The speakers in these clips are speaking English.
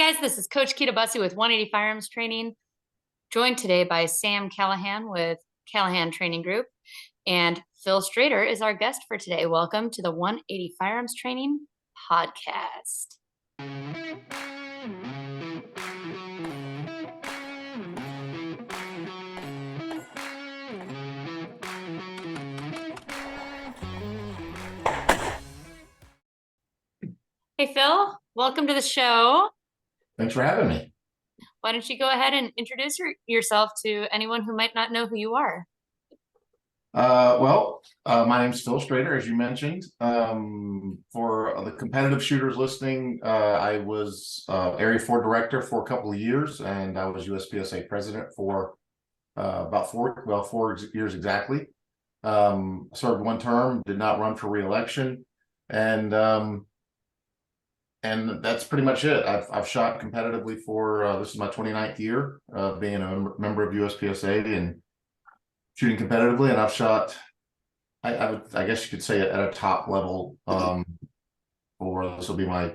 guys, this is Coach Kita Busse with 180 Firearms Training, joined today by Sam Callahan with Callahan Training Group, and Phil Strader is our guest for today. Welcome to the 180 Firearms Training podcast. Hey, Phil, welcome to the show. Thanks for having me. Why don't you go ahead and introduce yourself to anyone who might not know who you are? My name's Phil Strader, as you mentioned. For the competitive shooters listening, I was Area 4 director for a couple of years, and I was USPSA president for about 4 years exactly. Served one term, did not run for re-election, and that's pretty much it. I've shot competitively for this is my 29th year being a member of USPSA and shooting competitively, and I've shot, I guess you could say at a top level, or this will be my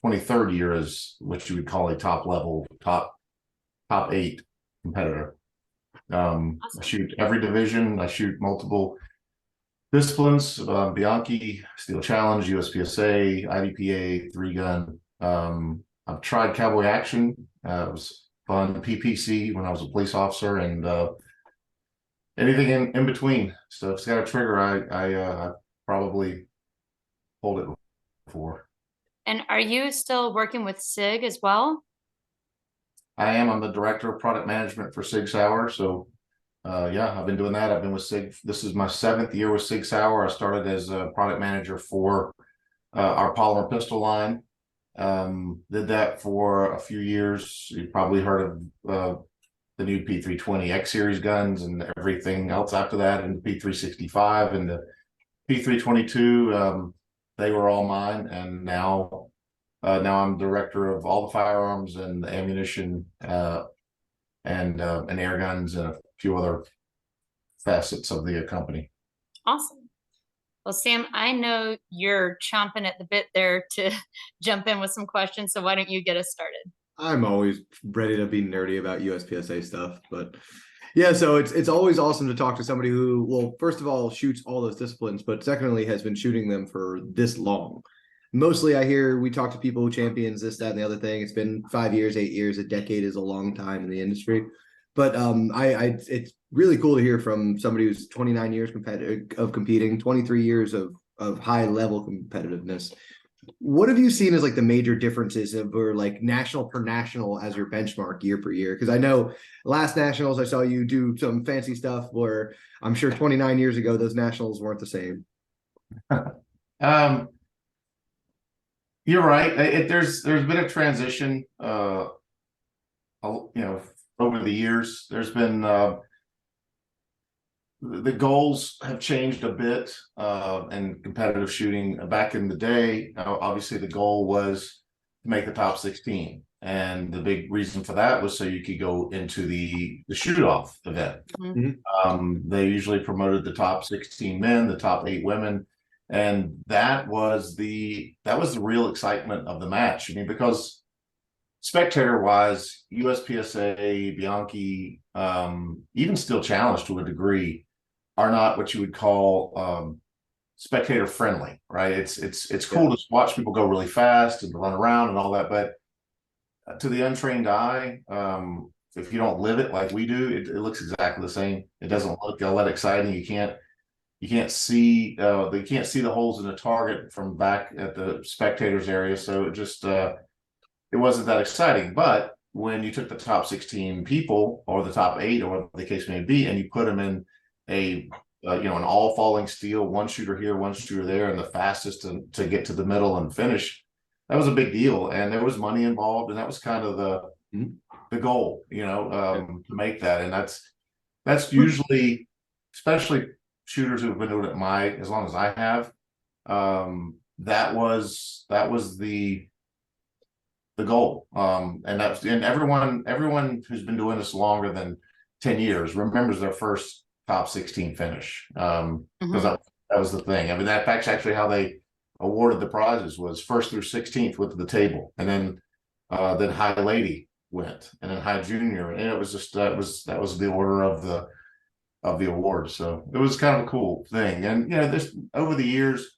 23rd year as what you would call a top level, top 8 competitor. Awesome. I shoot every division. I shoot multiple disciplines, Bianchi, Steel Challenge, USPSA, IDPA, 3-gun. I've tried cowboy action. It was fun. PPC when I was a police officer, and anything in between. So if it's got a trigger, I probably pulled it before. And are you still working with SIG as well? I am. I'm the director of product management for Sig Sauer. So yeah, I've been doing that. I've been with SIG. This is my 7th year with Sig Sauer. I started as a product manager for our polymer pistol line. Did that for a few years. You probably heard of the new P320 X series guns and everything else after that, and the P365 and the P322. They were all mine, and now I'm director of all the firearms and the ammunition and air guns and a few other facets of the company. Awesome. Well, Sam, I know you're chomping at the bit there to jump in with some questions, so why don't you get us started? I'm always ready to be nerdy about USPSA stuff, but yeah, so it's always awesome to talk to somebody who, well, first of all, shoots all those disciplines, but secondly, has been shooting them for this long. Mostly we talk to people who champions this, that, and the other thing. It's been 5 years, 8 years, a decade is a long time in the industry. But it's really cool to hear from somebody who's 29 years of competing, 23 years of high level competitiveness. What have you seen as like the major differences or like national per national as your benchmark year per year? Because I know last nationals I saw you do some fancy stuff where I'm sure 29 years ago those nationals weren't the same. You're right. There's been a transition, over the years. There's been the goals have changed a bit in competitive shooting. Back in the day, obviously the goal was to make the top 16, and the big reason for that was so you could go into the shoot-off event. Mm-hmm. They usually promoted the top 16 men, the top 8 women, and that was the real excitement of the match. I mean, because spectator-wise, USPSA, Bianchi, even Steel Challenge to a degree, are not what you would call spectator friendly, right? It's cool to watch people go really fast and run around and all that, but to the untrained eye, if you don't live it like we do, it looks exactly the same. It doesn't look all that exciting. You can't see the holes in the target from back at the spectators area, so it just it wasn't that exciting. But when you took the top 16 people or the top 8 or whatever the case may be, and you put them in an all falling steel, one shooter here, one shooter there, and the fastest to get to the middle and finish, that was a big deal. And there was money involved, and that was kind of the goal, to make that. And that's usually, especially shooters who have been doing it as long as I have, that was the goal. And everyone who's been doing this longer than 10 years remembers their first top 16 finish, because that was the thing. I mean, that's actually how they awarded the prizes, was first through 16th with the table, and then Then high lady went, and then high junior, and it was just that was the order of the award. So it was kind of a cool thing. And this over the years,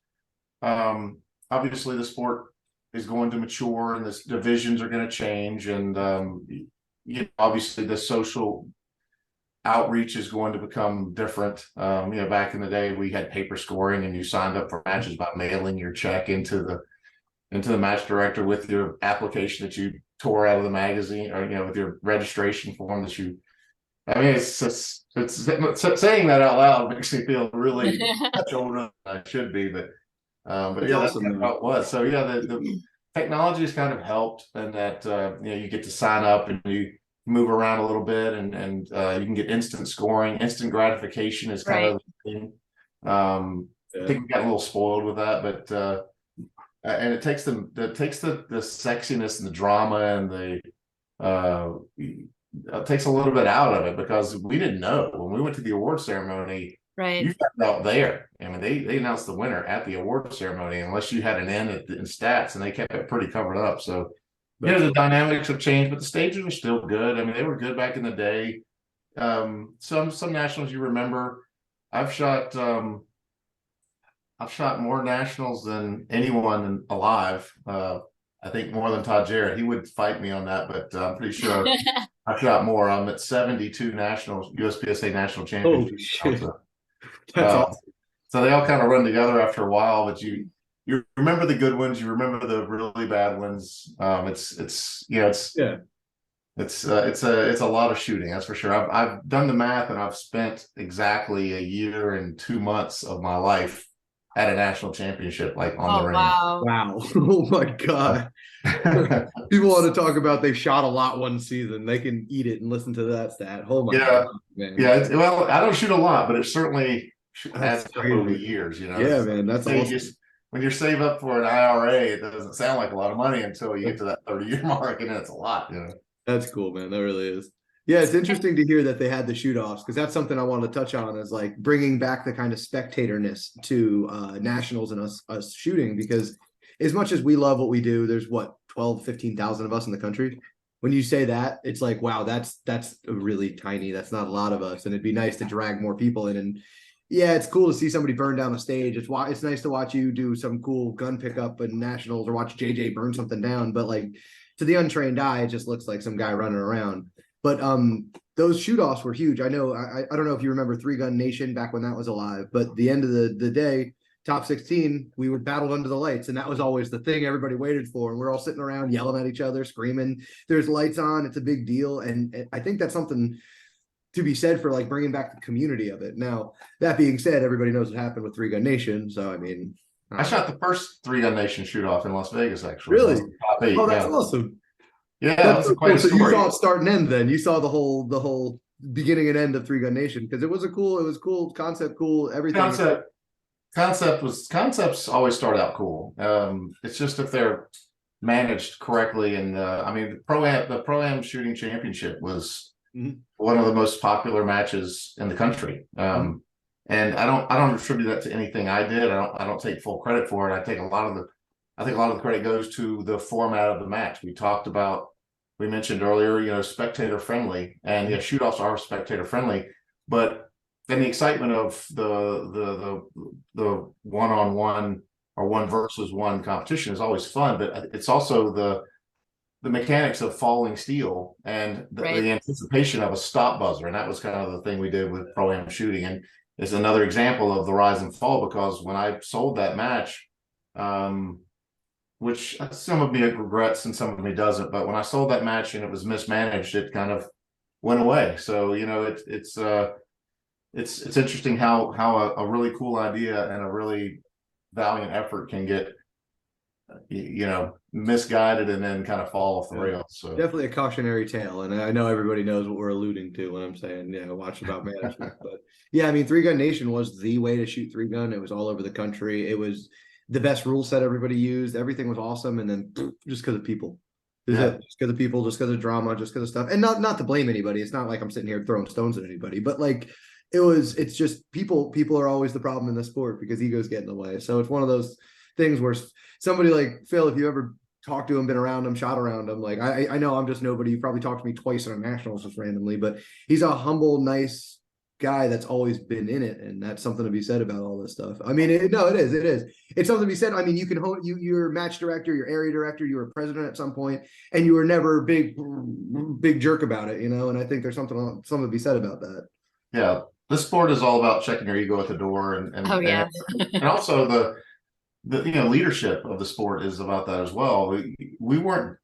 obviously the sport is going to mature, and the divisions are going to change, and obviously the social outreach is going to become different. Back in the day, we had paper scoring, and you signed up for matches by mailing your check into the match director with your application that you tore out of the magazine, or with your registration form that you. I mean, it's saying that out loud makes me feel really much older than I should be, but That's yeah, awesome, that's kind of how it was. So yeah, the technology has kind of helped, and that you get to sign up and you move around a little bit, and you can get instant scoring, instant gratification is kind of the thing. I think we got a little spoiled with that, but and it takes the sexiness and the drama and it takes a little bit out of it, because we didn't know when we went to the award ceremony. Right. You found out there. I mean, they announced the winner at the award ceremony, unless you had an in stats, and they kept it pretty covered up. So, the dynamics have changed, but the stages are still good. I mean, they were good back in the day. Some nationals you remember. I've shot more nationals than anyone alive. I think more than Todd Jarrett. He would fight me on that, but I'm pretty sure I've shot more. I'm at 72 nationals, USPSA national championships. Holy shit. That's awesome. So they all kind of run together after a while, but you remember the good ones, you remember the really bad ones. It's a lot of shooting, that's for sure. I've done the math, and I've spent exactly a year and 2 months of my life at a national championship, like on the range. Wow. Oh my God. People want to talk about they shot a lot one season. They can eat it and listen to that stat. Oh my God, man. Yeah. Well, I don't shoot a lot, but it certainly adds up over the years, Yeah, man. That's awesome. When you save up for an IRA, it doesn't sound like a lot of money until you get to that 30-year mark, and it's a lot, That's cool, man. That really is. Yeah, it's interesting to hear that they had the shoot-offs, because that's something I wanted to touch on, is like bringing back the kind of spectatorness to nationals and us shooting, because as much as we love what we do, there's 12,000-15,000 of us in the country. When you say that, it's like, wow, that's really tiny. That's not a lot of us, and it'd be nice to drag more people in. And yeah, it's cool to see somebody burn down a stage. It's nice to watch you do some cool gun pickup in nationals, or watch JJ burn something down. But like, to the untrained eye, it just looks like some guy running around. But those shoot-offs were huge. I know. I don't know if you remember Three Gun Nation back when that was alive. But the end of the day, top 16, we were battled under the lights, and that was always the thing everybody waited for. And we're all sitting around yelling at each other, screaming. There's lights on. It's a big deal, and I think that's something to be said for like bringing back the community of it. Now, that being said, everybody knows what happened with Three Gun Nation. So I mean, I shot the first Three Gun Nation shoot-off in Las Vegas, actually. Really? Top 8, oh, that's awesome. Yeah, that's quite a story. So you saw it start and end then. You saw the whole beginning and end of Three Gun Nation, because it was cool concept, cool everything. Concepts always start out cool. It's just if they're managed correctly. And I mean, the Pro-Am shooting championship was one of the most popular matches in the country. And I don't attribute that to anything I did. I don't take full credit for it. I think a lot of the credit goes to the format of the match. We mentioned earlier, spectator friendly, and shoot-offs are spectator friendly, but then the excitement of the one-on-one or one versus one competition is always fun, but it's also the mechanics of falling steel and the anticipation of a stop buzzer. And that was kind of the thing we did with Pro-Am shooting. And it's another example of the rise and fall, because when I sold that match, which some of me regrets and some of me doesn't, but when I sold that match and it was mismanaged, it kind of went away. So, it's interesting how a really cool idea and a really valiant effort can get, misguided and then kind of fall off the rails. So definitely a cautionary tale. And I know everybody knows what we're alluding to when I'm saying, watch about management. But yeah, I mean, Three Gun Nation was the way to shoot three gun. It was all over the country. It was the best rule set everybody used. Everything was awesome. And then just because of people. Just because of people, just because of drama, just because of stuff. And not to blame anybody. It's not like I'm sitting here throwing stones at anybody, but like it's just people are always the problem in the sport, because egos get in the way. So it's one of those things where somebody like Phil, if you ever talked to him, been around him, shot around him. Like I know I'm just nobody. You probably talked to me twice on nationals just randomly, but he's a humble, nice guy that's always been in it, and that's something to be said about all this stuff. I mean, no, it is. It's something to be said. I mean, you can hold you're match director, you're area director, you were president at some point, and you were never big jerk about it, you know. And I think there's something to be said about that. Yeah, this sport is all about checking your ego at the door, and Oh yeah. and also the leadership of the sport is about that as well. We weren't,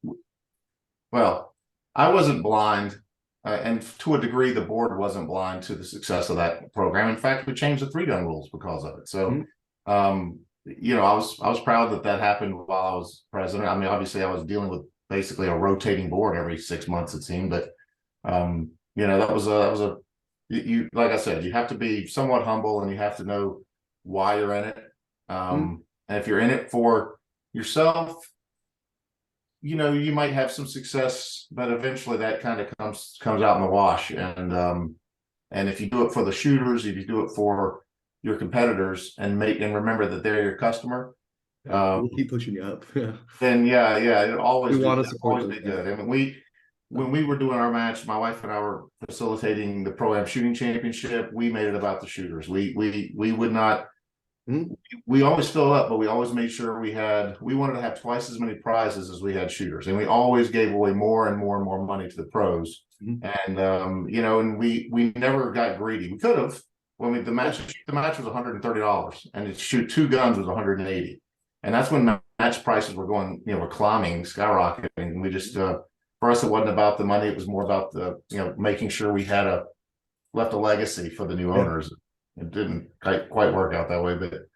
well, I wasn't blind, and to a degree the board wasn't blind to the success of that program. In fact, we changed the 3-gun rules because of it. So I was proud that happened while I was president. I mean, obviously I was dealing with basically a rotating board every 6 months, it seemed, but that was a you like I said, you have to be somewhat humble, and you have to know why you're in it. And if you're in it for yourself, you might have some success, but eventually that kind of comes out in the wash. And if you do it for the shooters, if you do it for your competitors, and remember that they're your customer, we'll keep pushing you up. Then it always we want to support always be good. I mean, when we were doing our match, my wife and I were facilitating the Pro-Am shooting championship. We made it about the shooters. We would not. We always fill up, but we always made sure we wanted to have twice as many prizes as we had shooters, and we always gave away more and more and more money to the pros. And and we never got greedy. We could have. When the match was $130, and to shoot 2 guns was $180, and that's when match prices were going, were climbing, skyrocketing. And we just for us, it wasn't about the money. It was more about the making sure we had left a legacy for the new owners. It didn't quite work out that way, but it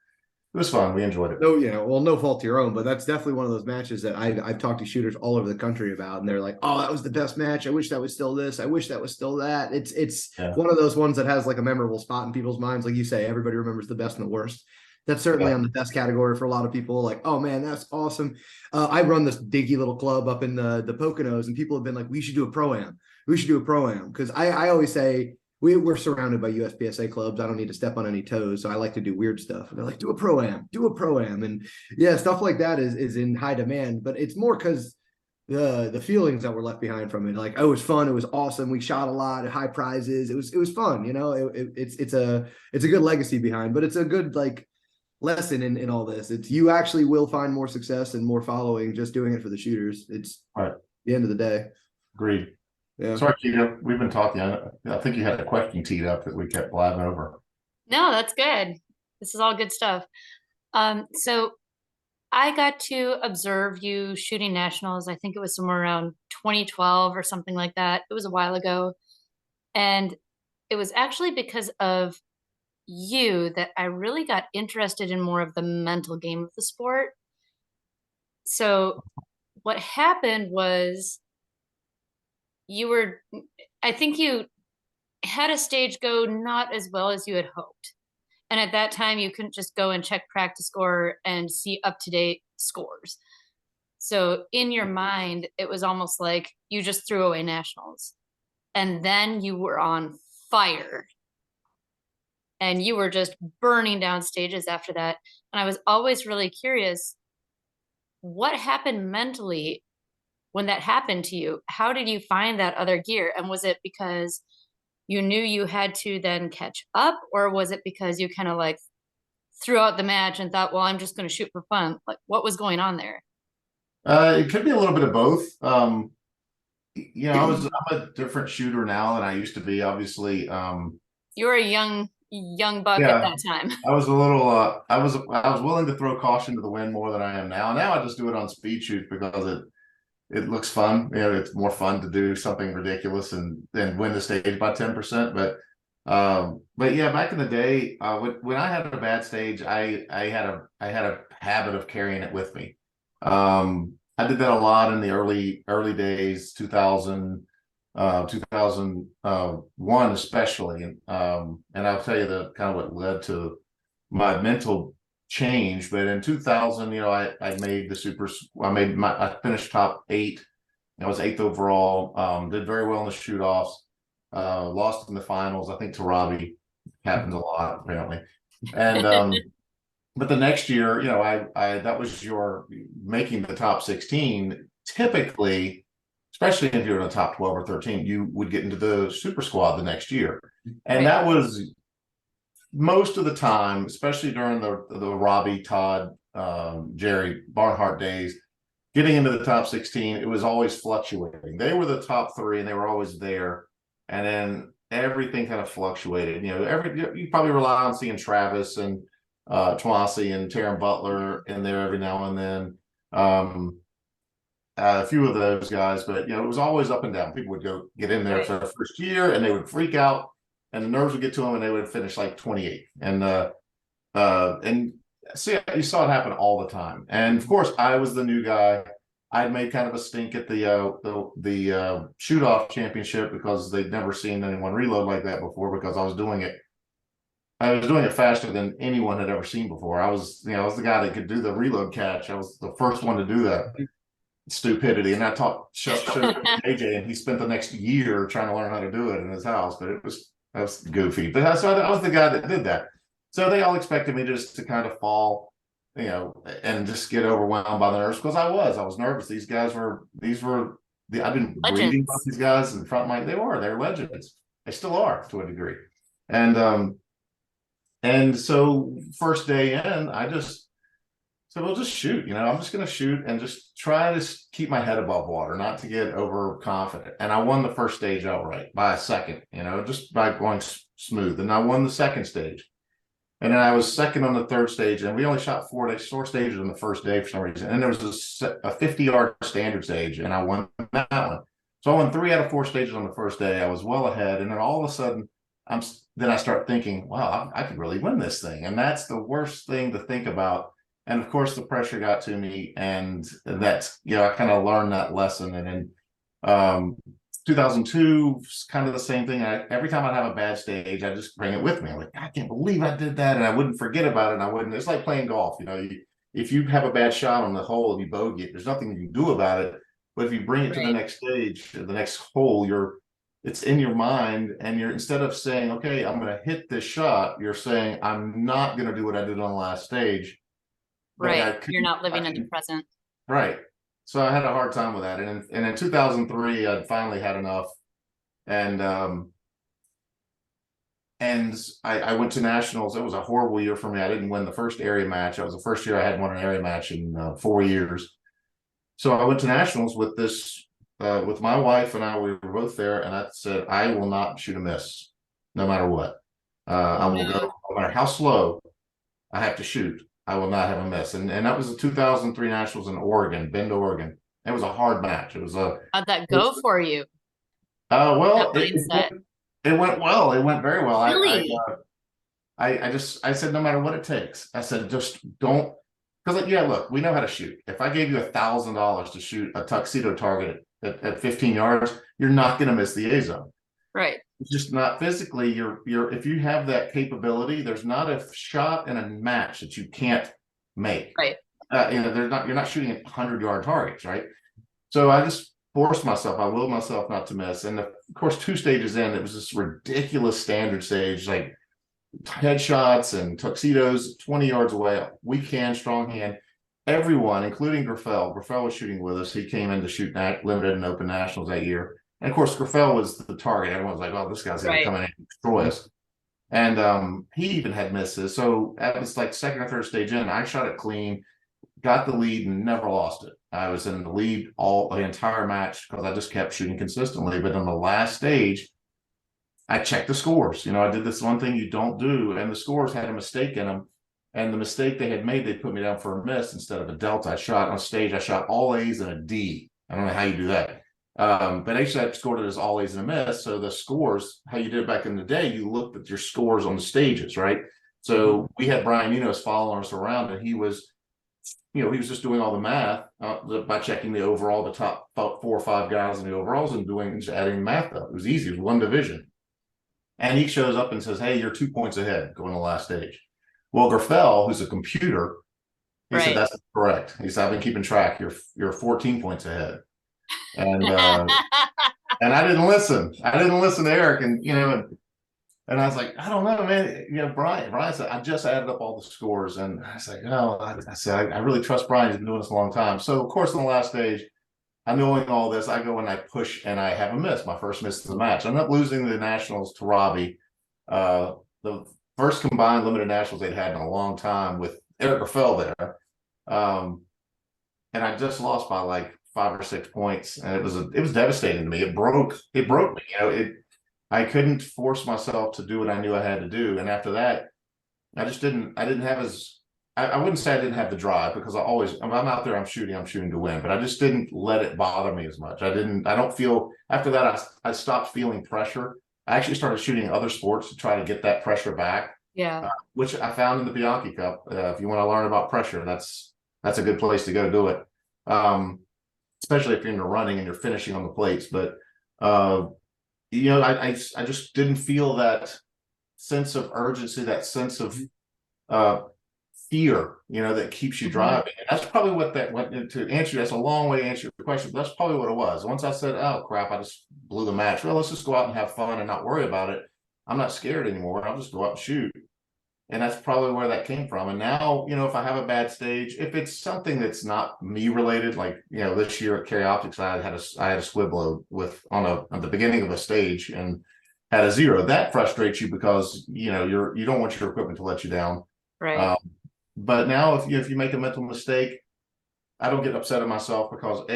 was fun. We enjoyed it. Well, no fault to your own, but that's definitely one of those matches that I've talked to shooters all over the country about, and they're like, "Oh, that was the best match. I wish that was still this. I wish that was still that." It's one of those ones that has like a memorable spot in people's minds. Like you say, everybody remembers the best and the worst. That's certainly on the best category for a lot of people. Like, oh man, that's awesome. I run this dinky little club up in the Poconos, and people have been like, "We should do a pro-am. We should do a pro-am." Because I always say, we're surrounded by USPSA clubs. I don't need to step on any toes. So I like to do weird stuff. And they're like, do a pro-am. And stuff like that is in high demand, but it's more because the feelings that were left behind from it. Like, oh, it was fun. It was awesome. We shot a lot at high prizes. It was fun. It's a good legacy behind, but it's a good lesson in all this. It's, you actually will find more success and more following just doing it for the shooters. It's right. The end of the day. Agreed. Yeah. Sorry, Keita. We've been talking. I think you had a question teed up that we kept blabbing over. No, that's good. This is all good stuff. So I got to observe you shooting nationals. I think it was somewhere around 2012 or something like that. It was a while ago. And it was actually because of you that I really got interested in more of the mental game of the sport. So what happened was I think you had a stage go not as well as you had hoped. And at that time, you couldn't just go and check practice score and see up-to-date scores. So in your mind, it was almost like you just threw away nationals. And then you were on fire. And you were just burning down stages after that. And I was always really curious, what happened mentally when that happened to you? How did you find that other gear? And was it because you knew you had to then catch up, or was it because you kind of threw out the match and thought, well, I'm just going to shoot for fun? Like, what was going on there? It could be a little bit of both. I'm a different shooter now than I used to be. Obviously, you were a young buck at that time. I was a little. I was willing to throw caution to the wind more than I am now. Now I just do it on speed shoots because it looks fun. It's more fun to do something ridiculous and win the stage by 10%. But yeah, back in the day, when I had a bad stage, I had a habit of carrying it with me. I did that a lot in the early days, 2001 especially, and I'll tell you the kind of what led to my mental change. But in 2000, I made I finished top 8. I was 8th overall. Did very well in the shoot-offs. Lost in the finals, I think, to Robbie. Happens a lot apparently. And but the next year, I that was your making the top 16. Typically, especially if you're in the top 12 or 13, you would get into the super squad the next year. And Right. that was most of the time, especially during the Robbie, Todd, Jerry Barnhart days, getting into the top 16, it was always fluctuating. They were the top three and they were always there. And then everything kind of fluctuated. You probably rely on seeing Travis and Twossie and Taryn Butler in there every now and then. A few of those guys, but it was always up and down. People would go get in there for the first year and they would freak out and the nerves would get to them and they would finish like 28. And see, you saw it happen all the time. And of course, I was the new guy. I'd made kind of a stink at the shoot off championship because they'd never seen anyone reload like that before because I was doing it faster than anyone had ever seen before. I was the guy that could do the reload catch. I was the first one to do that stupidity. And I taught AJ, and he spent the next year trying to learn how to do it in his house, but that was goofy. But I was the guy that did that. So they all expected me just to kind of fall, and just get overwhelmed by the nerves because I was nervous. I've been reading about these guys in front of they're legends. They still are to a degree. And so first day in, I just said, we'll just shoot, I'm just going to shoot and just try to keep my head above water, not to get overconfident. And I won the first stage outright by a second, just by going smooth. And I won the second stage. And then I was second on the third stage, and we only shot four stages on the first day for some reason. And there was a 50-yard standard stage, and I won that one. So I won 3 out of 4 stages on the first day. I was well ahead, and then all of a sudden, I start thinking, wow, I could really win this thing. And that's the worst thing to think about. And of course, the pressure got to me, and that's, I kind of learned that lesson. And then 2002, kind of the same thing. Every time I have a bad stage, I just bring it with me. I'm like, I can't believe I did that. And I wouldn't forget about it. And it's like playing golf. If you have a bad shot on the hole and you bogey it, there's nothing you can do about it. But if you bring it to the next stage, the next hole, it's in your mind. And instead of saying, okay, I'm going to hit this shot, you're saying, I'm not going to do what I did on the last stage. Right. You're not living in the present. Right. So I had a hard time with that. And in 2003, I finally had enough. And I went to nationals. It was a horrible year for me. I didn't win the first area match. It was the first year I hadn't won an area match in 4 years. So I went to nationals with with my wife and I. We were both there. And I said, I will not shoot a miss, no matter what. I will go, no matter how slow I have to shoot. I will not have a miss. And that was the 2003 Nationals in Oregon, Bend, Oregon. It was a hard match. It was how'd that go for you? Well, it went well. It went very well. Really? I said, no matter what it takes, I said, just don't, because look, we know how to shoot. If I gave you $1,000 to shoot a tuxedo target at 15 yards, you're not going to miss the A zone. Right. It's just not physically. If you have that capability, there's not a shot in a match that you can't make. Right. You're not shooting at 100-yard targets, right? So I just forced myself. I willed myself not to miss. And of course, 2 stages in, it was this ridiculous standard stage, like headshots and tuxedos 20 yards away. Weak hand, strong hand. Everyone, including Graffel was shooting with us. He came in to shoot limited and open nationals that year. And of course, Graffel was the target. Everyone was like, oh, this guy's going to come in and destroy us. And he even had misses. So that was like second or third stage in. I shot it clean, got the lead, and never lost it. I was in the lead the entire match because I just kept shooting consistently. But on the last stage, I checked the scores. I did this one thing you don't do. And the scores had a mistake in them. And the mistake they had made, they put me down for a miss instead of a delta. I shot all A's and a D. I don't know how you do that. But actually I scored it as all A's and a miss. So the scores, how you did it back in the day, you looked at your scores on the stages, right? So we had Brian Enos following us around, and he was just doing all the math by checking the overall, the top 4 or 5 guys in the overalls and just adding math up. It was easy. It was one division. And he shows up and says, hey, you're 2 points ahead going to the last stage. Well, Graffel, who's a computer, he said, that's correct. He said, I've been keeping track. You're 14 points ahead. And and I didn't listen. I didn't listen to Eric. And And I was like, I don't know, man. Brian said, I just added up all the scores. And I was like, no, I said, I really trust Brian. He's been doing this a long time. So, of course, on the last stage, I knowing all this, I go and I push and I have a miss, my first miss of the match. I'm not losing the nationals to Robbie. The first combined limited nationals they'd had in a long time with Eric Raffel there. And I just lost by like 5 or 6 points. And it was devastating to me. It broke me. I couldn't force myself to do what I knew I had to do. And after that, I didn't have I wouldn't say I didn't have the drive, because if I'm out there, I'm shooting to win, but I just didn't let it bother me as much. I don't feel, after that, I stopped feeling pressure. I actually started shooting other sports to try to get that pressure back. Yeah. Which I found in the Bianchi Cup. If you want to learn about pressure, that's a good place to go do it. Especially if you're in the running and you're finishing on the plates. But I just didn't feel that sense of urgency, that sense of fear, that keeps you driving. And that's probably what that went into. That's a long way to answer your question, but that's probably what it was. Once I said, oh crap, I just blew the match. Well, let's just go out and have fun and not worry about it. I'm not scared anymore. I'll just go out and shoot. And that's probably where that came from. And now, if I have a bad stage, if it's something that's not me related, like, this year at Carry Optics, I had a squib load on the beginning of a stage and had a 0. That frustrates you because, you don't want your equipment to let you down. Right. But now if you make a mental mistake, I don't get upset at myself, because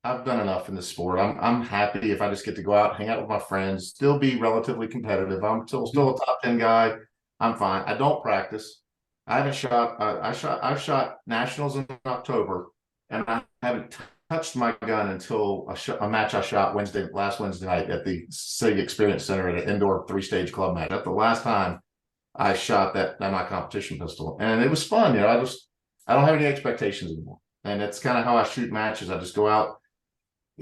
I've done enough in this sport. I'm happy if I just get to go out, hang out with my friends, still be relatively competitive. I'm still a top 10 guy. I'm fine. I don't practice. I haven't shot. I've shot nationals in October, and I haven't touched my gun until a match I shot last Wednesday night at the SIG Experience Center at an indoor 3-stage club match. That's the last time I shot my competition pistol, and it was fun. I don't have any expectations anymore, and it's kind of how I shoot matches. I just go out.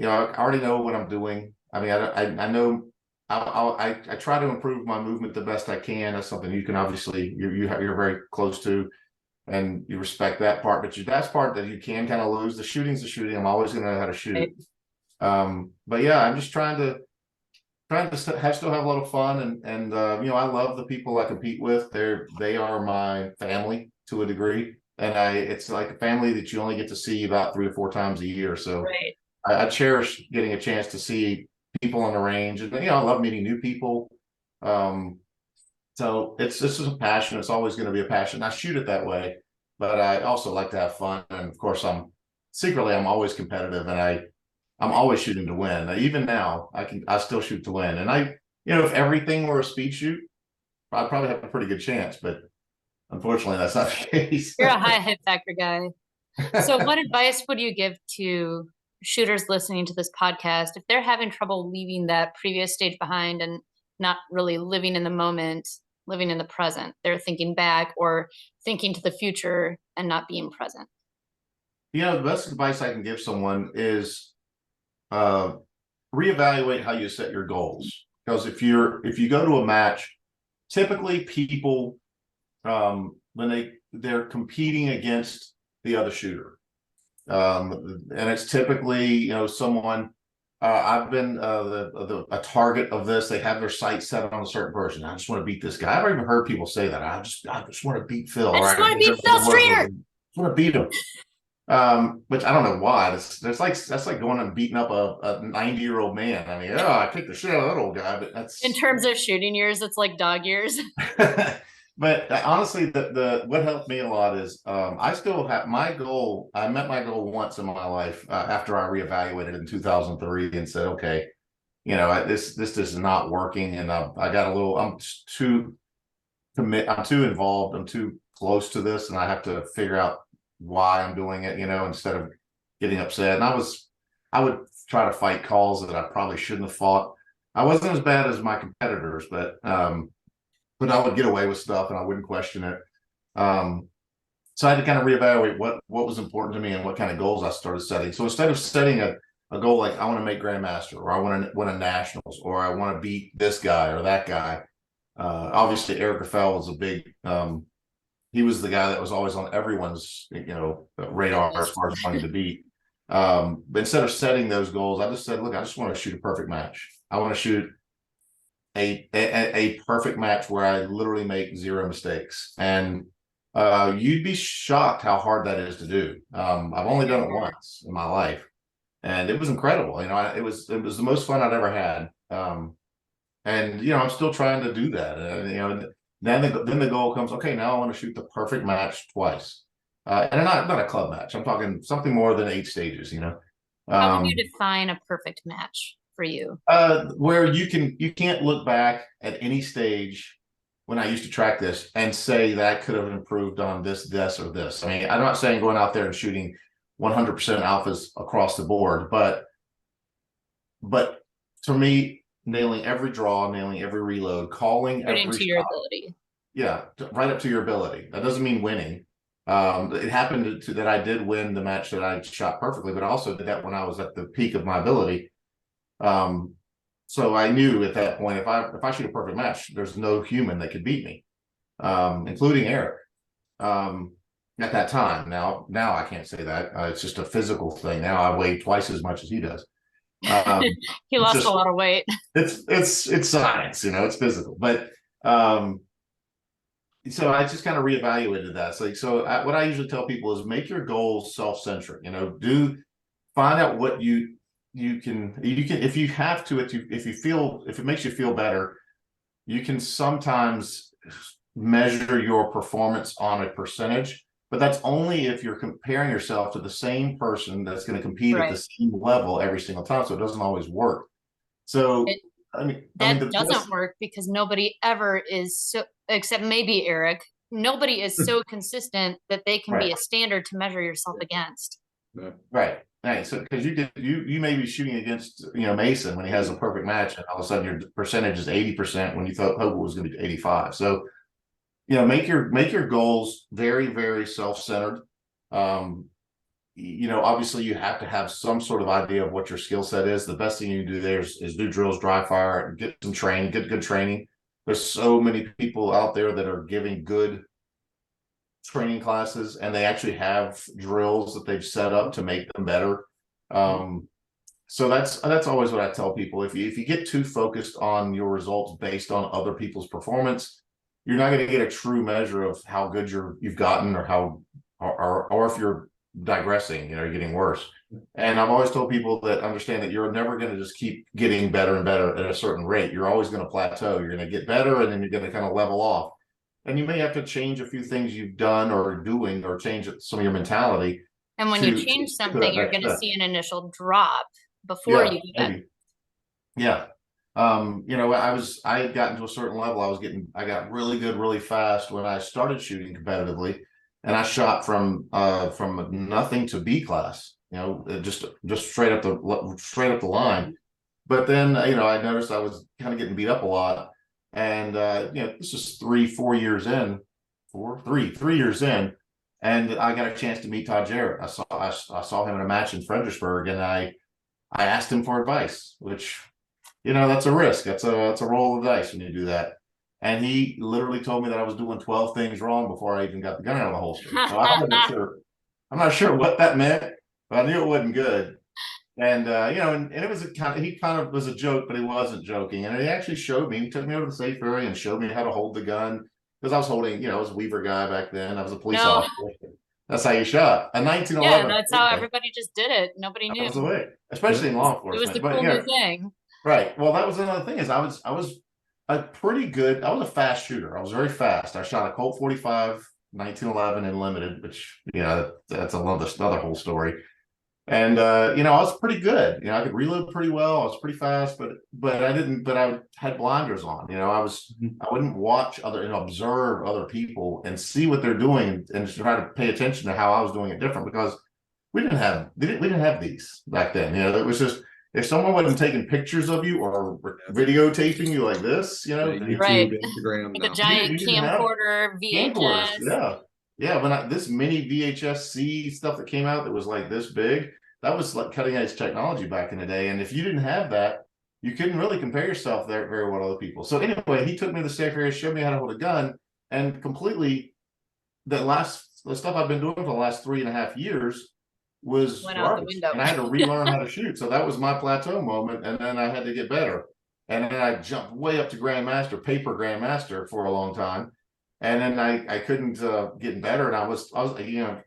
I already know what I'm doing. I mean, I know I try to improve my movement the best I can. That's something you can obviously you're very close to, and you respect that part. But that's part that you can kind of lose. The shooting's the shooting. I'm always going to know how to shoot. But yeah, I'm just trying to still have a lot of fun, and I love the people I compete with. They are my family to a degree, and it's like a family that you only get to see about 3 or 4 times a year. So Right. I cherish getting a chance to see people on the range, and I love meeting new people. So this is a passion. It's always going to be a passion. I shoot it that way, but I also like to have fun, and of course, I'm always competitive, and I'm always shooting to win. Even now, I still shoot to win. And if everything were a speed shoot, I'd probably have a pretty good chance. But unfortunately, that's not the case. You're a high hit factor guy. So what advice would you give to shooters listening to this podcast if they're having trouble leaving that previous stage behind and not really living in the moment, living in the present? They're thinking back or thinking to the future and not being present. The best advice I can give someone is reevaluate how you set your goals. Because if you go to a match, typically people when they're competing against the other shooter, and it's typically someone. I've been a target of this. They have their sights set on a certain person. I just want to beat this guy. I've even heard people say that. I just want to beat Phil. I just want to beat Phil Strader. I just want to beat him. Which I don't know why. That's like going and beating up a 90-year-old man. I mean, I kicked the shit out of that old guy, but that's in terms of shooting years, it's like dog years. But honestly, the what helped me a lot is I still have my goal. I met my goal once in my life after I reevaluated in 2003 and said, okay, this is not working, and I got a little. I'm too involved. I'm too close to this, and I have to figure out why I'm doing it, instead of getting upset. And I would try to fight calls that I probably shouldn't have fought. I wasn't as bad as my competitors, but I would get away with stuff and I wouldn't question it. So I had to kind of reevaluate what was important to me and what kind of goals I started setting. So instead of setting a goal like I want to make Grandmaster, or I want to win a nationals, or I want to beat this guy or that guy. Obviously Eric Raffel was a big he was the guy that was always on everyone's, radar as far as wanting to beat. But instead of setting those goals, I just said, look, I just want to shoot a perfect match. I want to shoot a perfect match where I literally make zero mistakes. And you'd be shocked how hard that is to do. I've only done it once in my life, and it was incredible. It was the most fun I'd ever had. And I'm still trying to do that. Then the goal comes. Okay, now I want to shoot the perfect match twice, and not a club match. I'm talking something more than 8 stages. How would you define a perfect match for you? Where you can't look back at any stage when I used to track this and say that I could have improved on this, or this. I mean, I'm not saying going out there and shooting 100% alphas across the board, but to me, nailing every draw, nailing every reload, calling According every to your shot, ability. yeah, right up to your ability. That doesn't mean winning. It happened that I did win the match that I shot perfectly, but I also did that when I was at the peak of my ability. So I knew at that point, if I shoot a perfect match, there's no human that could beat me, including Eric. At that time. Now I can't say that. It's just a physical thing. Now I weigh twice as much as he does. He lost a lot of weight. It's science, it's physical. But so I just kind of reevaluated that. What I usually tell people is make your goals self-centric. Find out what you can if you have to, if it makes you feel better, you can sometimes measure your performance on a percentage, but that's only if you're comparing yourself to the same person that's going to compete at the same level every single time. So it doesn't always work. So that doesn't work because nobody ever is so, except maybe Eric, nobody is so consistent that they can be a standard to measure yourself against. Right. So because you may be shooting against Mason when he has a perfect match, and all of a sudden your percentage is 80% when you thought Hope was going to be 85. So make your goals very, very self-centered. Obviously you have to have some sort of idea of what your skill set is. The best thing you can do there is do drills, dry fire, get some training, get good training. There's so many people out there that are giving good training classes, and they actually have drills that they've set up to make them better. So that's always what I tell people. If you get too focused on your results based on other people's performance, you're not going to get a true measure of how good you've gotten, or if you're digressing, you're getting worse. And I've always told people that understand that you're never going to just keep getting better and better at a certain rate. You're always going to plateau. You're going to get better, and then you're going to kind of level off. And you may have to change a few things you've done or doing, or change some of your mentality. And when you change something, you're going to see an initial drop before you do that. Yeah. I had gotten to a certain level. I got really good really fast when I started shooting competitively, and I shot from nothing to B class, just straight up the line. But then, I noticed I was kind of getting beat up a lot. And this is 3 years in, 3 years in, and I got a chance to meet Todd Jarrett. I saw him in a match in Fredericksburg, and I asked him for advice, which that's a risk. That's a roll of the dice when you do that. And he literally told me that I was doing 12 things wrong before I even got the gun out of the holster. So I'm not sure what that meant, but I knew it wasn't good. And and it was he kind of was a joke, but he wasn't joking. And he actually showed me. He took me over to the safe area and showed me how to hold the gun, because I was holding. I was a Weaver guy back then. I was a police officer. That's how you shot a 1911. Yeah, that's how everybody just did it. Nobody knew. That was the way, especially in law enforcement. It was the cool new thing. Right. Well, that was another thing. Is I was a fast shooter. I was very fast. I shot a Colt 45 1911 in limited, which that's another whole story. And I was pretty good. I could reload pretty well. I was pretty fast, but I had blinders on. I wouldn't watch observe other people and see what they're doing, and try to pay attention to how I was doing it different, because we didn't have these back then. It was just, if someone wasn't taking pictures of you or videotaping you like this, YouTube, right. Instagram, like a giant camcorder, VHS. Yeah, when this mini VHS-C stuff that came out that was like this big, that was like cutting edge technology back in the day. And if you didn't have that, you couldn't really compare yourself there very well to other people. So anyway, he took me to the safe area, showed me how to hold a gun, and completely the stuff I've been doing for the last 3.5 years was went out the window. And I had to relearn how to shoot. So that was my plateau moment, and then I had to get better. And then I jumped way up to Grandmaster, paper Grandmaster for a long time. And then I couldn't get better. And I was,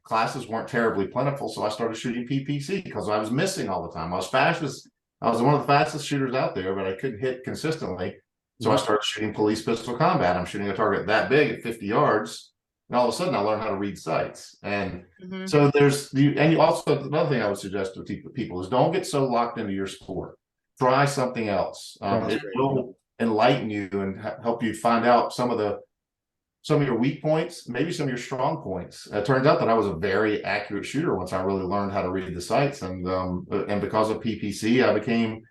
classes weren't terribly plentiful. So I started shooting PPC because I was missing all the time. I was fastest. I was one of the fastest shooters out there, but I couldn't hit consistently. So I started shooting police pistol combat. I'm shooting a target that big at 50 yards. And all of a sudden I learned how to read sights. And so and also another thing I would suggest to people is don't get so locked into your sport. Try something else. It will enlighten you and help you find out some of your weak points, maybe some of your strong points. It turns out that I was a very accurate shooter once I really learned how to read the sights, and because of PPC, I became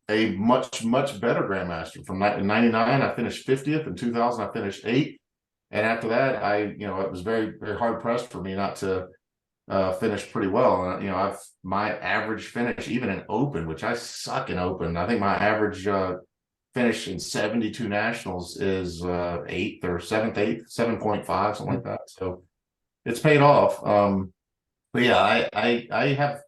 a much better grandmaster. From in '99, I finished 50th. In 2000, I finished 8th, and after that, it was very hard pressed for me not to finish pretty well. And my average finish, even in open, which I suck in open, I think my average finish in 72 nationals is 8th or 7th, 7.5, something like that. So it's paid off. But yeah, I have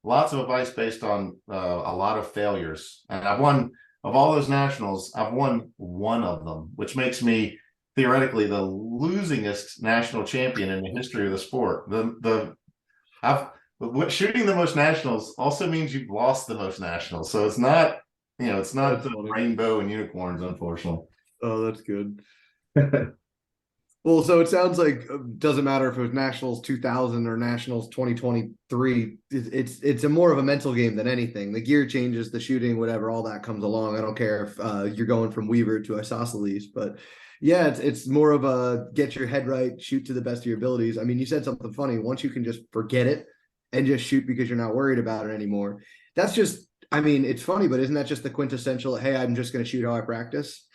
lots of advice based on a lot of failures, and I've won of all those nationals. I've won one of them, which makes me theoretically the losingest national champion in the history of the sport. Shooting the most nationals also means you've lost the most nationals. So it's not. It's not the rainbow and unicorns, unfortunately. Oh, that's good. Well, so it sounds like it doesn't matter if it was Nationals 2000 or Nationals 2023. It's a more of a mental game than anything. The gear changes, the shooting, whatever, all that comes along. I don't care if you're going from Weaver to Isosceles, but yeah, it's more of a get your head right, shoot to the best of your abilities. I mean, you said something funny. Once you can just forget it and just shoot because you're not worried about it anymore, that's just. I mean, it's funny, but isn't that just the quintessential, hey, I'm just going to shoot how I practice?